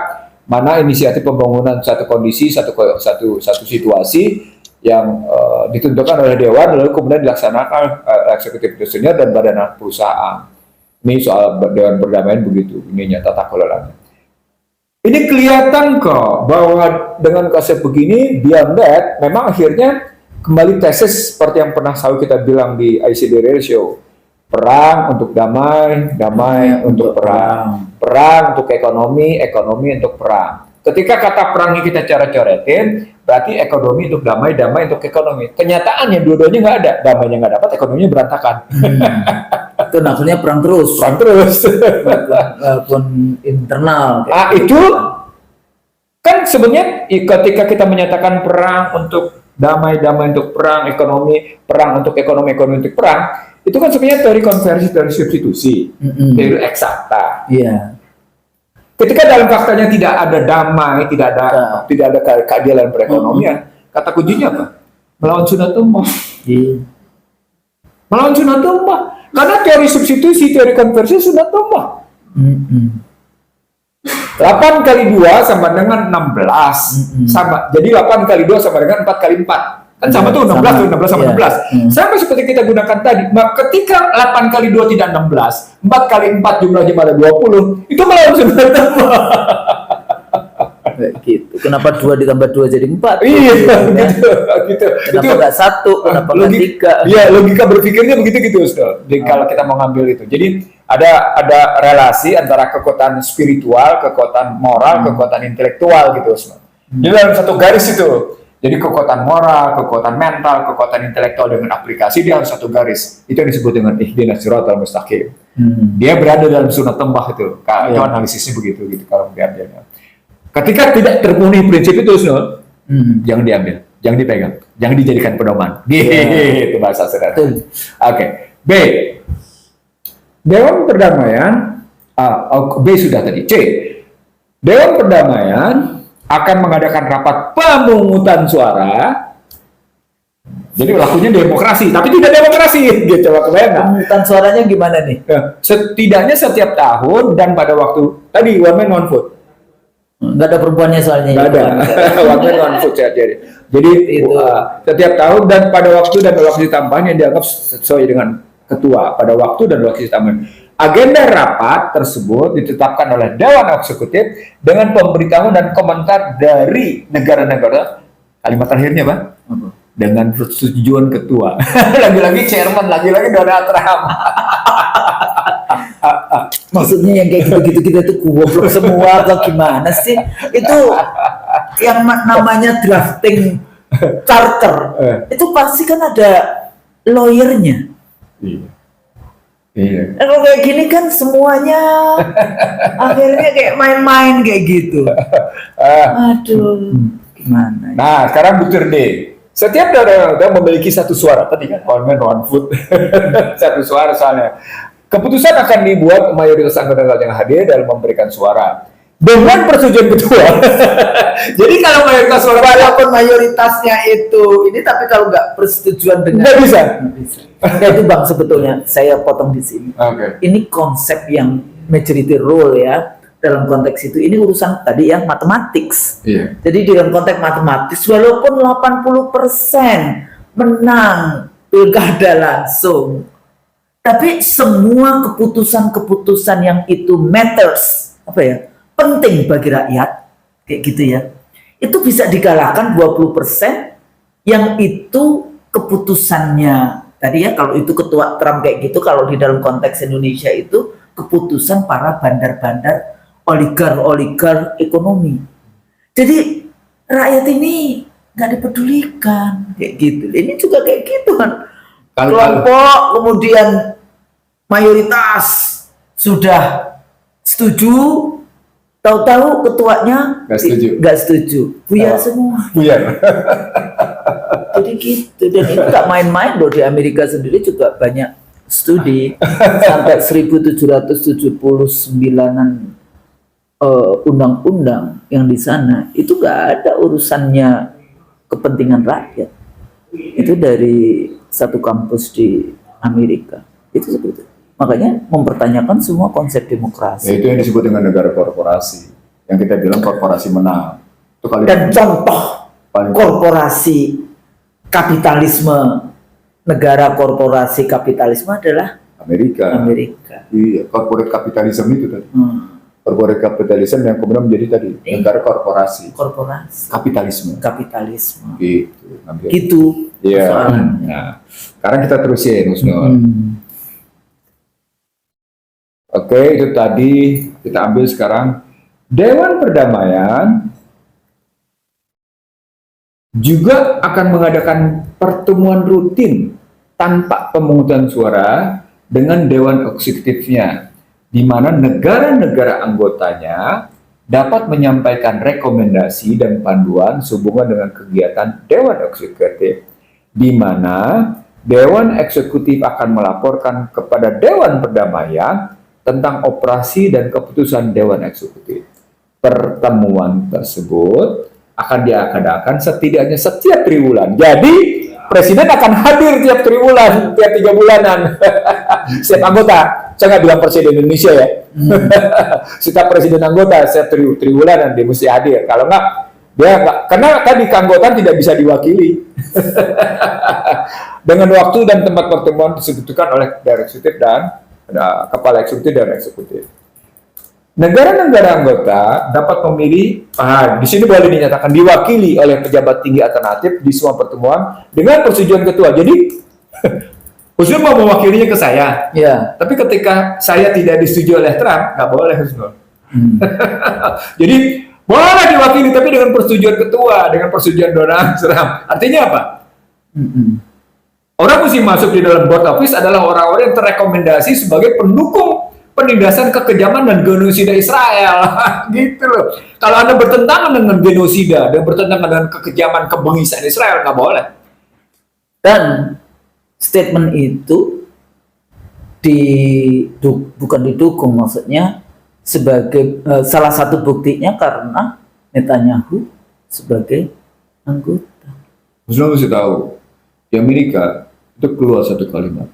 mana inisiatif pembangunan satu kondisi, satu situasi yang ditentukan oleh dewan, lalu kemudian dilaksanakan eksekutif senior dan badan anak perusahaan. Ini soal Dewan Perdamaian begitu, ininya tata kelolanya. Ini kelihatan kok bahwa dengan konsep begini, Beyond That memang akhirnya kembali tesis seperti yang pernah selalu kita bilang di ICD Ratio. Perang untuk damai, damai untuk perang. Perang untuk ekonomi, ekonomi untuk perang. Ketika kata perang ini kita coret-coretin, berarti ekonomi untuk damai, damai untuk ekonomi. Kenyataannya dua-duanya nggak ada. Damainya nggak dapat, ekonominya berantakan. Itu akhirnya perang terus. Perang terus. Walaupun internal. Ah, itu kan sebenarnya ketika kita menyatakan perang untuk damai, damai untuk perang untuk ekonomi, ekonomi untuk perang, itu kan sebenarnya teori konversi, teori substitusi, teori eksakta. Iya. Ketika dalam faktanya tidak ada damai, tidak ada keadilan perekonomian, kata kuncinya apa? Melawan sunatullah. Iya. Melawan sunatullah. Karena teori substitusi, teori konversi sunatullah. 8 kali 2 sama dengan 16. Sama. Jadi 8 kali 2 sama dengan 4 kali 4. Kan sama tuh 16 tuh, 16 sama 16. Sama seperti kita gunakan tadi. Ketika 8 kali 2 tidak 16, 4 kali 4 jumlahnya pada 20, itu melawan sunatullah. Gitu. Kenapa 2 ditambah 2 jadi 4? Iya, gitu. Kenapa nggak 1? Kenapa nggak 3? Iya, logika berpikirnya begitu Ustaz. Jadi kalau kita mau ngambil itu. Jadi ada relasi antara kekuatan spiritual, kekuatan moral, kekuatan intelektual gitu Ustaz. Jadi dalam satu garis itu. Jadi kekuatan moral, kekuatan mental, kekuatan intelektual dengan aplikasi dia harus satu garis. Itu yang disebut dengan ihdinas siratal mustaqim. Dia berada dalam sunatullah itu. Itu analisisnya begitu gitu kalau diambilnya. Ketika tidak terpenuhi prinsip itu, jangan diambil, jangan dipegang, jangan dijadikan pedoman. Gitu bahasa sederhana. Oke. B. Dewan Perdamaian. B sudah tadi. C. Dewan Perdamaian akan mengadakan rapat pemungutan suara. Jadi lakunya demokrasi, tapi tidak demokrasi. Dia coba kebayang nggak? Pemungutan suaranya gimana nih? Setidaknya setiap tahun dan pada waktu tadi one man one vote. Nggak ada perempuannya soalnya. Nggak ada. One man one vote ya. Jadi itu setiap tahun dan pada waktu ditambahan yang dianggap sesuai dengan ketua pada waktu dan waktu ditambahan. Agenda rapat tersebut ditetapkan oleh Dewan Eksekutif dengan pemberitahuan dan komentar dari negara-negara. Kalimat terakhirnya, Pak? Dengan persetujuan ketua. Lagi-lagi chairman, lagi-lagi Donald Trump. Maksudnya yang kayak gitu-gitu kita tuh goblok semua atau gimana sih? Itu yang namanya drafting charter. Itu pasti kan ada lawyernya. Iya. Kalau kayak gini kan semuanya akhirnya kayak main-main kayak gitu. Aduh, gimana? Nah, sekarang Dr. D. Setiap daerah memiliki satu suara. Tadi kan one man one vote. Satu suara soalnya. Keputusan akan dibuat mayoritas anggota yang hadir dalam memberikan suara dengan persetujuan ketua. Jadi kalau mayoritas suara, walaupun mayoritasnya itu ini, tapi kalau nggak persetujuan dengan nggak bisa. Ya itu Bang, sebetulnya saya potong di sini. Ini konsep yang majority rule ya. Dalam konteks itu ini urusan tadi ya mathematics. Jadi dalam konteks matematis walaupun 80% menang pilkada langsung, tapi semua keputusan-keputusan yang itu matters, apa ya, penting bagi rakyat, kayak gitu ya, itu bisa dikalahkan 20% yang itu keputusannya tadi ya, kalau itu ketua Trump kayak gitu, kalau di dalam konteks Indonesia itu keputusan para bandar-bandar, oligar ekonomi. Jadi rakyat ini nggak dipedulikan kayak gitu. Ini juga kayak gitu kan. Kelompok kemudian mayoritas sudah setuju, tahu-tahu ketuanya nggak setuju, buyar semua. Buyar. Jadi gitu, dan itu nggak main-main loh. Di Amerika sendiri juga banyak studi sampai 1779-an undang-undang yang di sana itu nggak ada urusannya kepentingan rakyat. Itu dari satu kampus di Amerika. Itu seperti itu. Makanya mempertanyakan semua konsep demokrasi. Ya, itu yang disebut dengan negara korporasi. Yang kita bilang korporasi menang. Itu dan contoh korporasi kapitalisme, negara korporasi kapitalisme adalah Amerika. Iya, corporate capitalism itu tadi. Corporate capitalism yang kemudian menjadi tadi negara korporasi. Kapitalisme. Gitu. Iya. Nah, sekarang kita terusin, Husnul. Oke, itu tadi kita ambil sekarang. Dewan Perdamaian juga akan mengadakan pertemuan rutin tanpa pemungutan suara dengan Dewan Eksekutifnya, di mana negara-negara anggotanya dapat menyampaikan rekomendasi dan panduan sehubungan dengan kegiatan Dewan Eksekutif, di mana Dewan Eksekutif akan melaporkan kepada Dewan Perdamaian tentang operasi dan keputusan Dewan Eksekutif. Pertemuan tersebut akan diadakan setidaknya setiap triwulan. Jadi Presiden akan hadir tiap triwulan, tiap 3 bulanan. Setiap anggota, saya nggak bilang Presiden Indonesia ya. Setiap Presiden anggota, setiap triwulan dia mesti hadir. Kalau nggak, dia nggak, karena tadi keanggotaan tidak bisa diwakili. Dengan waktu dan tempat pertemuan disebutkan oleh Eksekutif dan Kepala Eksekutif dan Eksekutif. Negara-negara anggota dapat memilih, di sini boleh dinyatakan diwakili oleh pejabat tinggi alternatif di semua pertemuan dengan persetujuan ketua. Jadi, Husnul mau mewakilinya ke saya. Ya. Tapi ketika saya tidak disetujui oleh Trump, nggak boleh Husnul. Jadi, boleh diwakili tapi dengan persetujuan ketua, dengan persetujuan Donald Trump. Artinya apa? Orang mesti masuk di dalam board office adalah orang-orang yang terrekomendasi sebagai pendukung penindasan kekejaman dan genosida Israel. Gitu loh. Kalau Anda bertentangan dengan genosida dan bertentangan dengan kekejaman kebengisan Israel, nggak boleh. Dan statement itu bukan didukung, maksudnya sebagai salah satu buktinya karena Netanyahu sebagai anggota. Muslim mesti tahu, di Amerika itu keluar satu kalimat,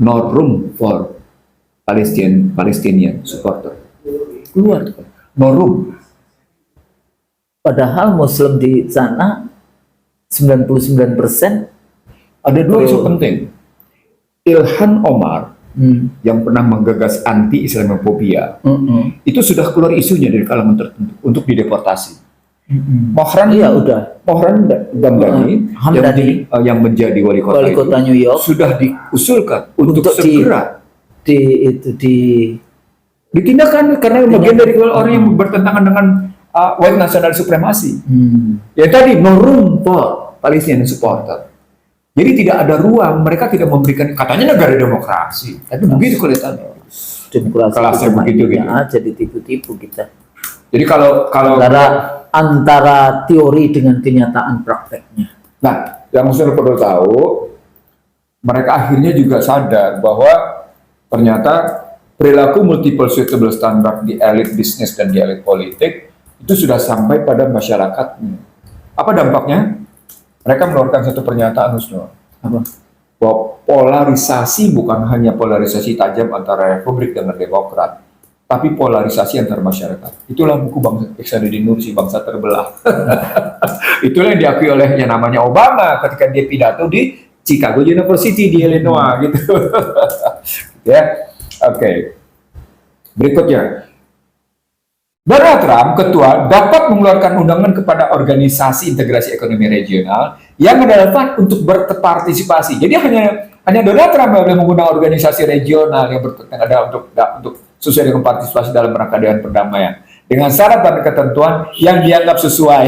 no room for Palestinian supporter. Keluar, no room. Padahal Muslim di sana 99%. Ada dua isu penting. Ilhan Omar yang pernah menggagas anti Islamofobia itu sudah keluar isunya dari kalangan tertentu untuk dideportasi. Mohran Damdani yang menjadi wali kota New York sudah diusulkan untuk segera ditindakan karena bagian dari orang yang bertentangan dengan white national supremacy. Ya tadi no room for Palestinian supporter. Jadi tidak ada ruang, mereka tidak memberikan, katanya negara demokrasi, tapi begitu kelihatannya. Demokrasi kelasnya begitu gitu. Aja ditipu-tipu kita. Jadi kalau antara teori dengan kenyataan prakteknya. Nah, yang mesti perlu tahu, mereka akhirnya juga sadar bahwa ternyata perilaku multiple suitable standard di elit bisnis dan di elit politik itu sudah sampai pada masyarakatnya. Apa dampaknya? Mereka mengeluarkan satu pernyataan, Husnul, bahwa polarisasi bukan hanya polarisasi tajam antara Republik dengan Demokrat, tapi polarisasi antar masyarakat. Itulah buku Bangsa Ihsanuddin Nursi, Bangsa Terbelah. Itulah yang diakui oleh yang namanya Obama ketika dia pidato di Chicago University di Illinois gitu. Ya, oke. Berikutnya, Donald Trump, ketua, dapat mengeluarkan undangan kepada Organisasi Integrasi Ekonomi Regional yang relevan untuk berpartisipasi. Jadi hanya Donald Trump yang boleh mengundang organisasi regional yang ada untuk sesuai dengan partisipasi dalam rangka Dewan Perdamaian dengan syarat dan ketentuan yang dianggap sesuai.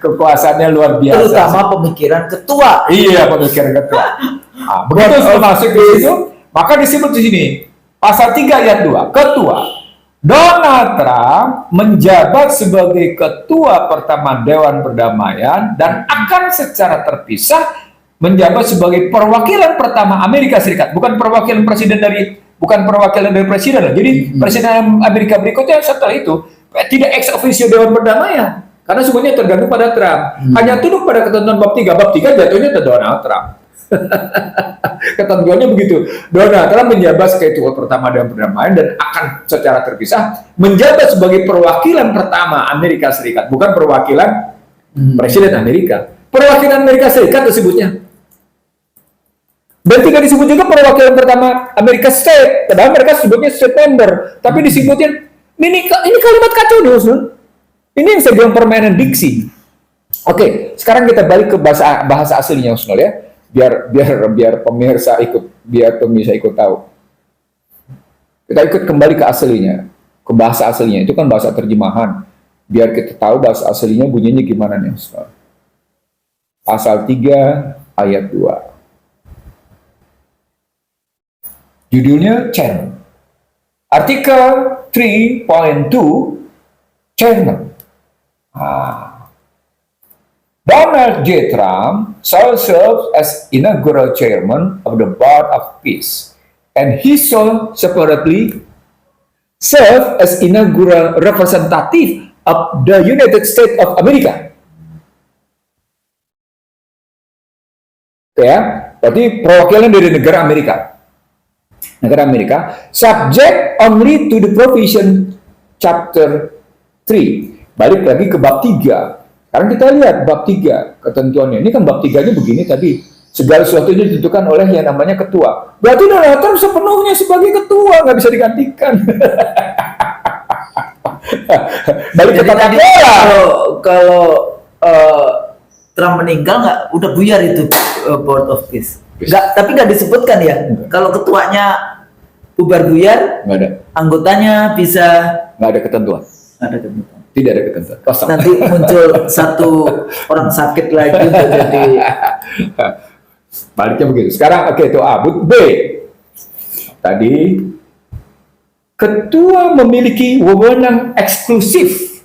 Kekuasaannya luar biasa. Terutama pemikiran ketua. Iya, pemikiran ketua. Begitu masuk di situ, maka disebut di sini pasal 3 ayat 2, ketua. Donald Trump menjabat sebagai ketua pertama Dewan Perdamaian dan akan secara terpisah menjabat sebagai perwakilan pertama Amerika Serikat, bukan perwakilan presiden dari presiden. Jadi presiden Amerika berikutnya setelah itu tidak ex officio Dewan Perdamaian karena semuanya tergantung pada Trump. Hanya tunduk pada ketentuan bab 3. Bab 3 jatuhnya ke Donald Trump. Ketentuannya begitu. Donald Trump menjabat sebagai ketua pertama Dewan Perdamaian dan akan secara terpisah menjabat sebagai perwakilan pertama Amerika Serikat, bukan perwakilan presiden Amerika. Perwakilan Amerika Serikat disebutnya. Dan tidak disebut juga perwakilan pertama Amerika State, padahal mereka sebutnya state member, tapi disebutin ini kalimat kacau nih, Husnul. Ini yang saya bilang permainan diksi. Oke, sekarang kita balik ke bahasa aslinya, Husnul ya, biar pemirsa ikut tahu. Kita ikut kembali ke aslinya, ke bahasa aslinya. Itu kan bahasa terjemahan. Biar kita tahu bahasa aslinya bunyinya gimana nih, Husnul. Pasal 3 ayat 2. Judulnya Chairman. Artikel 3.2 Chairman. Donald J. Trump shall serve as inaugural chairman of the Board of Peace, and he shall separately serve as inaugural representative of the United States of America. Ya, berarti perwakilan dari negara Amerika. Subject only to the provision chapter 3. Balik lagi ke bab 3. Sekarang kita lihat bab 3 ketentuannya. Ini kan bab 3-nya begini tadi. Segala sesuatunya ditentukan oleh yang namanya ketua. Berarti Donald Trump sepenuhnya sebagai ketua, nggak bisa digantikan. Balik ke tata kelola. Kalau Trump meninggal nggak udah buyar itu Board of Peace. Tapi nggak disebutkan ya. Kalau ketuanya bubar buyar, nggak ada. Anggotanya bisa Nggak ada ketentuan. Tidak ada ketentuan. Kosong. Nanti muncul satu orang sakit lagi untuk jadi. Baliknya begitu. Sekarang itu A. B. Tadi ketua memiliki wewenang eksklusif.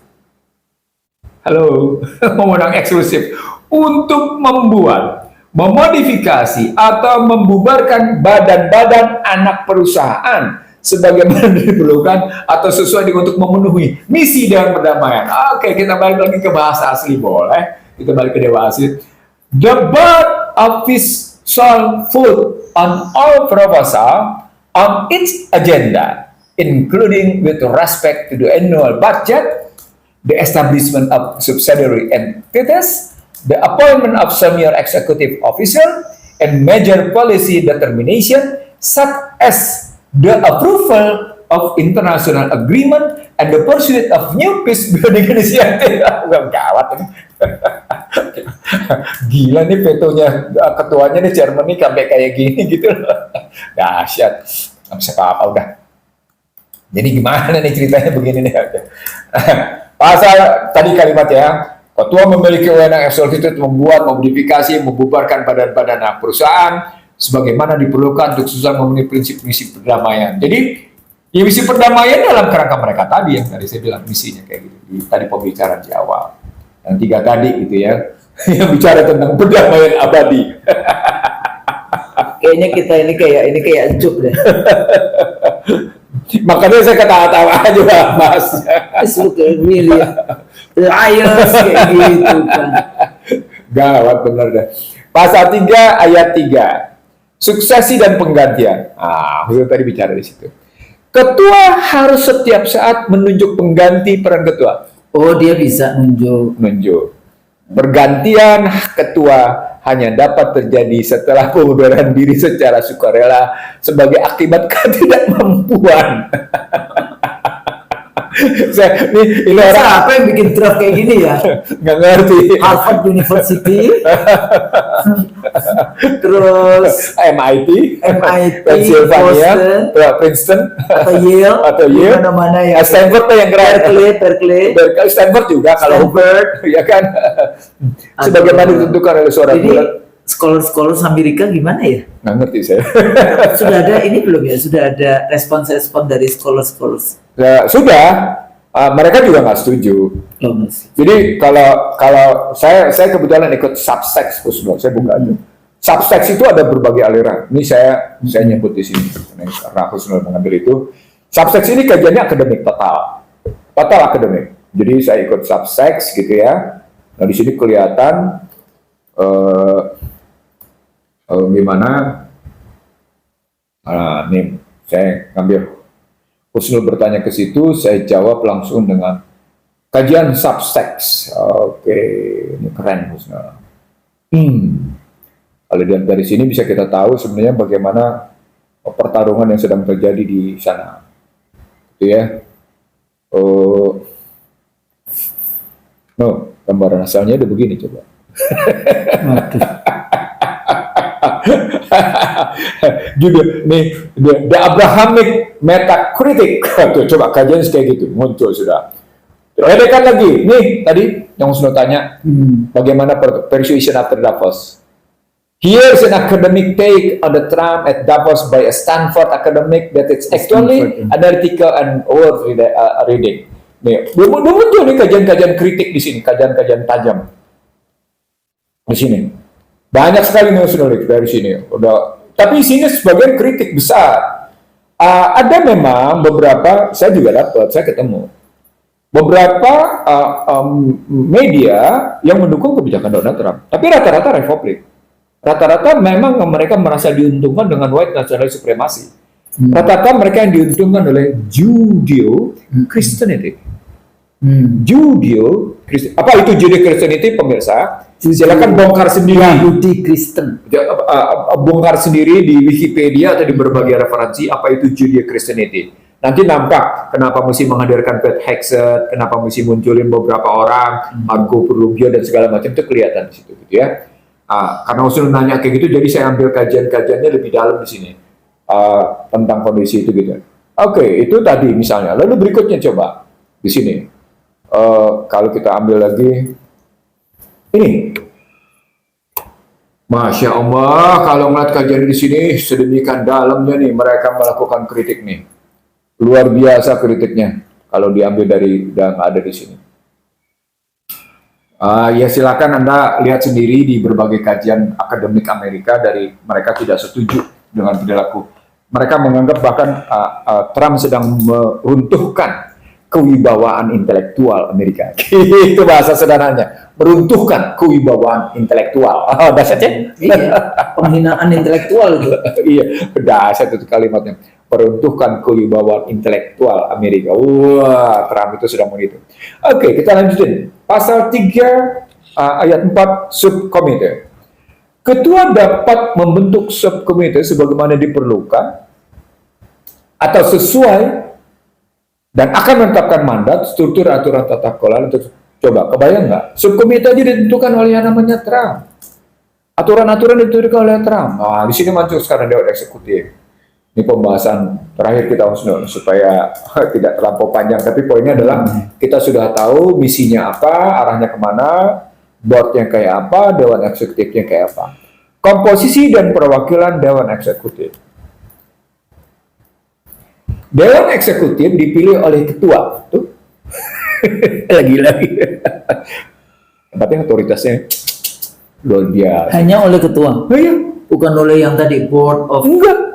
Halo, wewenang eksklusif untuk membuat, memodifikasi atau membubarkan badan-badan anak perusahaan sebagaimana diperlukan atau sesuai untuk memenuhi misi dan perdamaian. Oke, kita balik lagi ke bahasa asli, boleh? Kita balik ke dewa asli. The board office shall vote on all proposal on its agenda, including with respect to the annual budget, the establishment of subsidiary entities, the appointment of senior executive officer, and major policy determination, such as the approval of international agreement and the pursuit of new peace building initiative. Gawat ini. Gila nih vetonya ketuanya nih, chairman nih sampai kayak gini gitu loh. Dahsyat. Nggak bisa apa-apa udah. Jadi gimana nih ceritanya begini nih. Pasal tadi kalimat ya. Ketua memiliki wewenang eksklusif membuat, memodifikasi, membubarkan badan-badan perusahaan sebagaimana diperlukan untuk susah memenuhi prinsip misi perdamaian. Jadi, ya misi perdamaian dalam kerangka mereka tadi yang tadi saya bilang misinya kayak gitu. Tadi pembicaraan di awal. Yang 3 tadi gitu ya, yang bicara tentang perdamaian abadi. Kayaknya kita ini kayak encuk deh. Makanya saya ketawa-tawa aja Mas. Suka ya. Liars kayak gitu kan. Gawat bener deh. Pasal 3 ayat 3. Suksesi dan penggantian. Husul tadi bicara di situ. Ketua harus setiap saat menunjuk pengganti peran ketua. Oh, dia bisa nunjuk. Pergantian ketua hanya dapat terjadi setelah pengunduran diri secara sukarela sebagai akibat ketidakmampuan. Ini orang apa yang bikin draft kayak gini ya? Nggak ngerti. Harvard University, terus MIT, Pennsylvania, Princeton, atau Yale, mana-mana ya? Stanford yang keren. Berkeley, Stanford juga kalau Harvard, ya kan? Sebagaimana ditentukan oleh seorang bulan. Scholars Amerika gimana ya? Nggak ngerti saya. Sudah ada ini belum ya? Sudah ada respons dari scholars? Ya, sudah. Mereka juga nggak setuju. Jadi kalau saya kebetulan ikut Substacks, saya buka aja. Substacks itu ada berbagai aliran. Ini saya nyebut di sini karena Husnul mengambil itu. Substacks ini kajiannya akademik total akademik. Jadi saya ikut Substacks gitu ya. Nah di sini kelihatan gimana? Nih saya ngambil. Husnul bertanya ke situ, saya jawab langsung dengan kajian Substacks. Oke, ini keren Husnul. Kalau dari sini bisa kita tahu sebenarnya bagaimana pertarungan yang sedang terjadi di sana, gitu ya. No, gambaran asalnya udah begini coba. Waduh. Judul nih, The Abrahamic Metacritic. Tuh, coba kajian kayak gitu muncul sudah. Ledekan lagi, nih tadi yang sudah tanya, bagaimana persuasion after Davos. Here's an academic take on the Trump at Davos by a Stanford academic that it's actually analytical and worth reading. Nih, belum muncul nih kajian-kajian kritik di sini, kajian-kajian tajam di sini. Banyak sekali nih dari sini. Tapi isinya sebagian kritik besar. Ada memang beberapa, saya juga dapat, saya ketemu beberapa media yang mendukung kebijakan Donald Trump. Tapi rata-rata Republik. Rata-rata memang mereka merasa diuntungkan dengan white national supremacy. Rata-rata mereka yang diuntungkan oleh Judeo-Christianity. Apa itu Judeo-Christianity, pemirsa? Silakan bongkar sendiri. Yahudi Kristen. Bongkar sendiri di Wikipedia atau di berbagai referensi apa itu Judeo-Christianity. Nanti nampak kenapa mesti menghadirkan Pete Hegseth, kenapa mesti munculin beberapa orang, Marco Rubio dan segala macam, itu kelihatan di situ, gitu ya. Karena usul nanya kayak gitu, jadi saya ambil kajian-kajiannya lebih dalam di sini tentang kondisi itu, gitu. Oke, itu tadi misalnya. Lalu berikutnya coba di sini. Kalau kita ambil lagi ini, Masya Allah, kalau melihat kajian di sini sedemikian dalamnya nih, mereka melakukan kritik nih. Luar biasa kritiknya kalau diambil dari yang ada di sini. Ya silakan Anda lihat sendiri di berbagai kajian akademik Amerika, dari mereka tidak setuju dengan perilaku. Mereka menganggap bahkan Trump sedang meruntuhkan kewibawaan intelektual Amerika. Itu bahasa sederhananya, meruntuhkan kewibawaan intelektual. Dahsyatnya? Iya, penghinaan intelektual gitu. Iya, dahsyat itu kalimatnya. Meruntuhkan kewibawaan intelektual Amerika. Wah, Trump itu sedang begitu. Oke, kita lanjutin. Pasal 3 ayat 4 subkomite. Ketua dapat membentuk subkomite sebagaimana diperlukan atau sesuai dan akan menetapkan mandat, struktur, aturan, tata kelola. Coba, kebayang nggak? Subkomite aja ditentukan oleh yang namanya Trump. Aturan-aturan ditentukan oleh Trump. Nah, di sini muncul sekarang Dewan Eksekutif. Ini pembahasan terakhir kita supaya tidak terlampau panjang. Tapi poinnya adalah kita sudah tahu misinya apa, arahnya kemana, boardnya kayak apa, Dewan Eksekutifnya kayak apa. Komposisi dan perwakilan Dewan Eksekutif. Dewan Eksekutif dipilih oleh ketua, tuh. Lagi-lagi. Tapi otoritasnya luar biasa. Hanya oleh ketua. Oh, iya. Bukan oleh yang tadi board of. Enggak.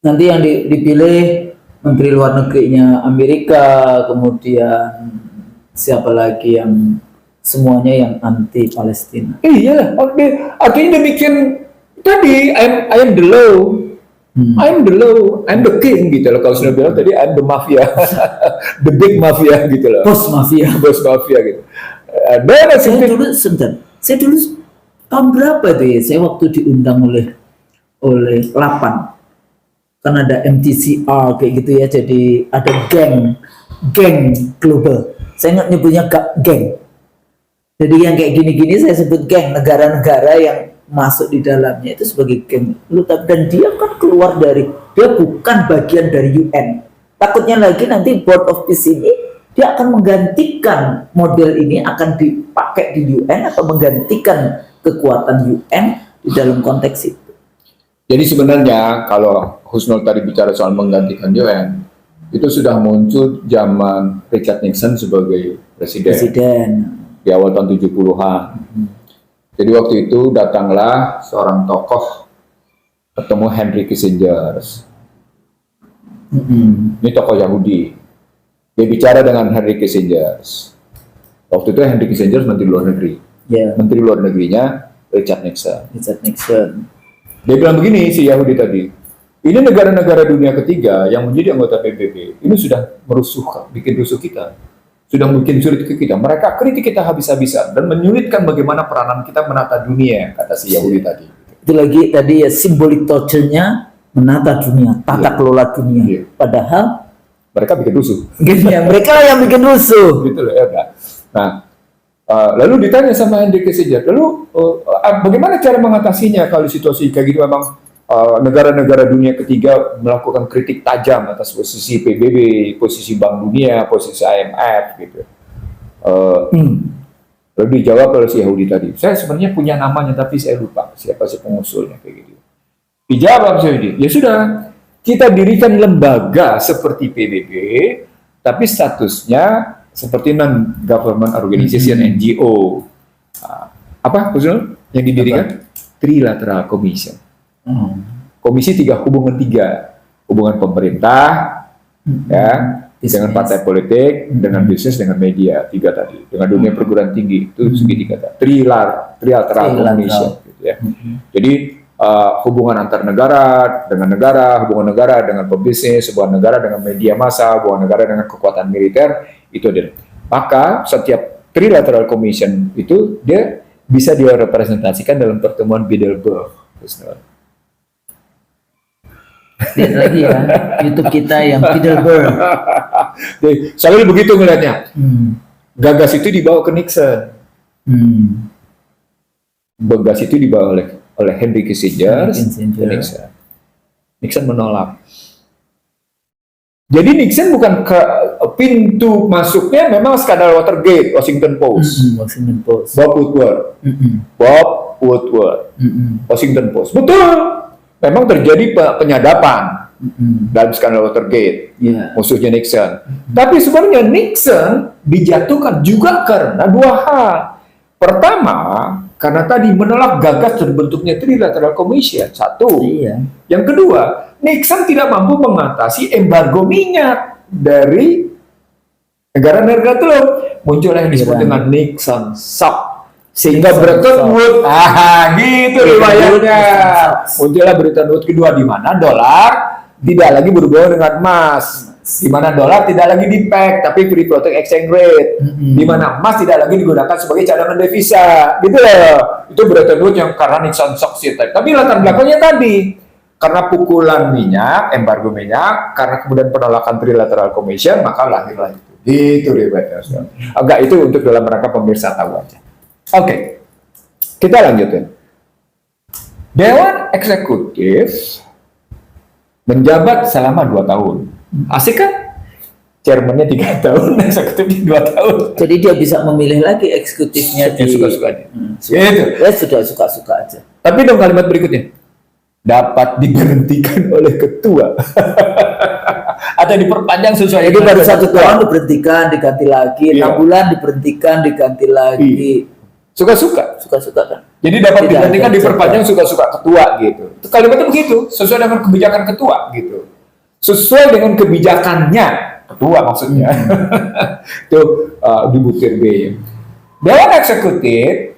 Nanti yang dipilih Menteri Luar Negerinya Amerika, kemudian siapa lagi yang semuanya yang anti Palestina. Iya, artinya demikian tadi. I am the law. I'm the law, I'm the king gitu loh. Kalau sudah bilang tadi I'm the mafia, the big mafia gitu loh. Bos mafia. Bos mafia gitu. Saya dulu tahun berapa itu ya? Saya waktu diundang oleh LAPAN, kan ada MTCR kayak gitu ya. Jadi ada geng global. Saya nggak nyebutnya geng. Jadi yang kayak gini-gini saya sebut geng, negara-negara yang masuk di dalamnya itu sebagai geng. Dan dia kan keluar dia bukan bagian dari UN. Takutnya lagi nanti Board of Peace ini dia akan menggantikan model ini, akan dipakai di UN atau menggantikan kekuatan UN di dalam konteks itu. Jadi sebenarnya kalau Husnul tadi bicara soal menggantikan UN, itu sudah muncul zaman Richard Nixon sebagai presiden. Di awal tahun 70-an. Jadi waktu itu datanglah seorang tokoh ketemu Henry Kissinger. Ini tokoh Yahudi. Dia bicara dengan Henry Kissinger. Waktu itu Henry Kissinger Menteri Luar Negeri. Yeah. Menteri Luar Negerinya Richard Nixon. Dia bilang begini, si Yahudi tadi. Ini negara-negara dunia ketiga yang menjadi anggota PBB. Ini sudah bikin rusuh kita. sudah bikin sulit ke kita. Mereka kritik kita habis-habisan dan menyulitkan bagaimana peranan kita menata dunia, kata si Yahudi tadi. Itu lagi tadi ya simbolik torture-nya menata dunia, tata kelola dunia. Iya. Padahal Mereka bikin rusuh. gini ya, mereka yang bikin rusuh. Gitu loh, ya kan? Nah, lalu ditanya sama Henry Kissinger, lalu bagaimana cara mengatasinya kalau situasi kayak gitu memang negara-negara dunia ketiga melakukan kritik tajam atas posisi PBB, posisi Bank Dunia, posisi IMF gitu. Lalu dijawab oleh si Yahudi tadi, saya sebenarnya punya namanya tapi saya lupa siapa sih pengusulnya kayak gitu. Dijawab si Yahudi, ya sudah, kita dirikan lembaga seperti PBB, tapi statusnya seperti non-government organization, NGO. Apa maksudnya yang didirikan? Trilateral Commission. Komisi hubungan tiga, hubungan pemerintah, ya, dengan partai politik, dengan bisnis, dengan media, tiga tadi, dengan dunia perguruan tinggi, itu segitiga tadi. Trilateral Commission, gitu ya. Jadi hubungan antar negara, hubungan negara dengan pebisnis, hubungan negara dengan media massa, hubungan negara dengan kekuatan militer, itu ada. Maka setiap Trilateral Commission itu dia bisa direpresentasikan dalam pertemuan Bilderberg. Lihat lagi ya, YouTube kita yang Bilderberg. Selalu begitu melihatnya. Gagas itu dibawa ke Nixon. Gagas itu dibawa oleh Henry Kissinger ke Nixon. Nixon menolak. Jadi Nixon bukan ke pintu masuknya, memang skandal Watergate, Washington Post. Washington Post. Bob Woodward. Washington Post. Betul. Memang terjadi penyadapan dalam skandal Watergate, musuhnya Nixon. Tapi sebenarnya Nixon dijatuhkan juga karena dua hal. Pertama, karena tadi menolak gagas terbentuknya Trilateral Commission. Satu. Yang kedua, Nixon tidak mampu mengatasi embargo minyak dari negara-negara teluk. Muncullah yang disebut dengan Nixon Shock. Sehingga Bretton Woods, gitu riwayatnya. Muncullah Bretton Woods kedua, di mana dolar tidak lagi berhubungan dengan emas, di mana dolar tidak lagi di-peg tapi free floating exchange rate, di mana emas tidak lagi digunakan sebagai cadangan devisa, gitu loh. Itu Bretton Woods yang karena Nixon Shock sih. Tapi latar belakangnya tadi karena pukulan minyak, embargo minyak, karena kemudian penolakan Trilateral Commission, maka lahirlah itu. Gitu riwayatnya. Agak itu untuk dalam rangka pemirsa tahu aja. Oke, kita lanjutin. Dewan Eksekutif menjabat selama 2 tahun. Asik kan? Chairman-nya 3 tahun, eksekutifnya 2 tahun. Jadi dia bisa memilih lagi eksekutifnya di suka-sukanya. Gitu. Ya sudah suka-suka aja. Tapi dong kalimat berikutnya, dapat diberhentikan oleh ketua atau diperpanjang sesuai. Jadi baru 1 tahun diberhentikan, diganti lagi, 6 bulan diberhentikan, diganti lagi. Suka-suka kan? Jadi dapat digantikan, diperpanjang, suka-suka ketua gitu. Itu kalimatnya begitu, sesuai dengan kebijakan ketua gitu. Sesuai dengan kebijakannya ketua maksudnya. Itu di butir B. Dewan Eksekutif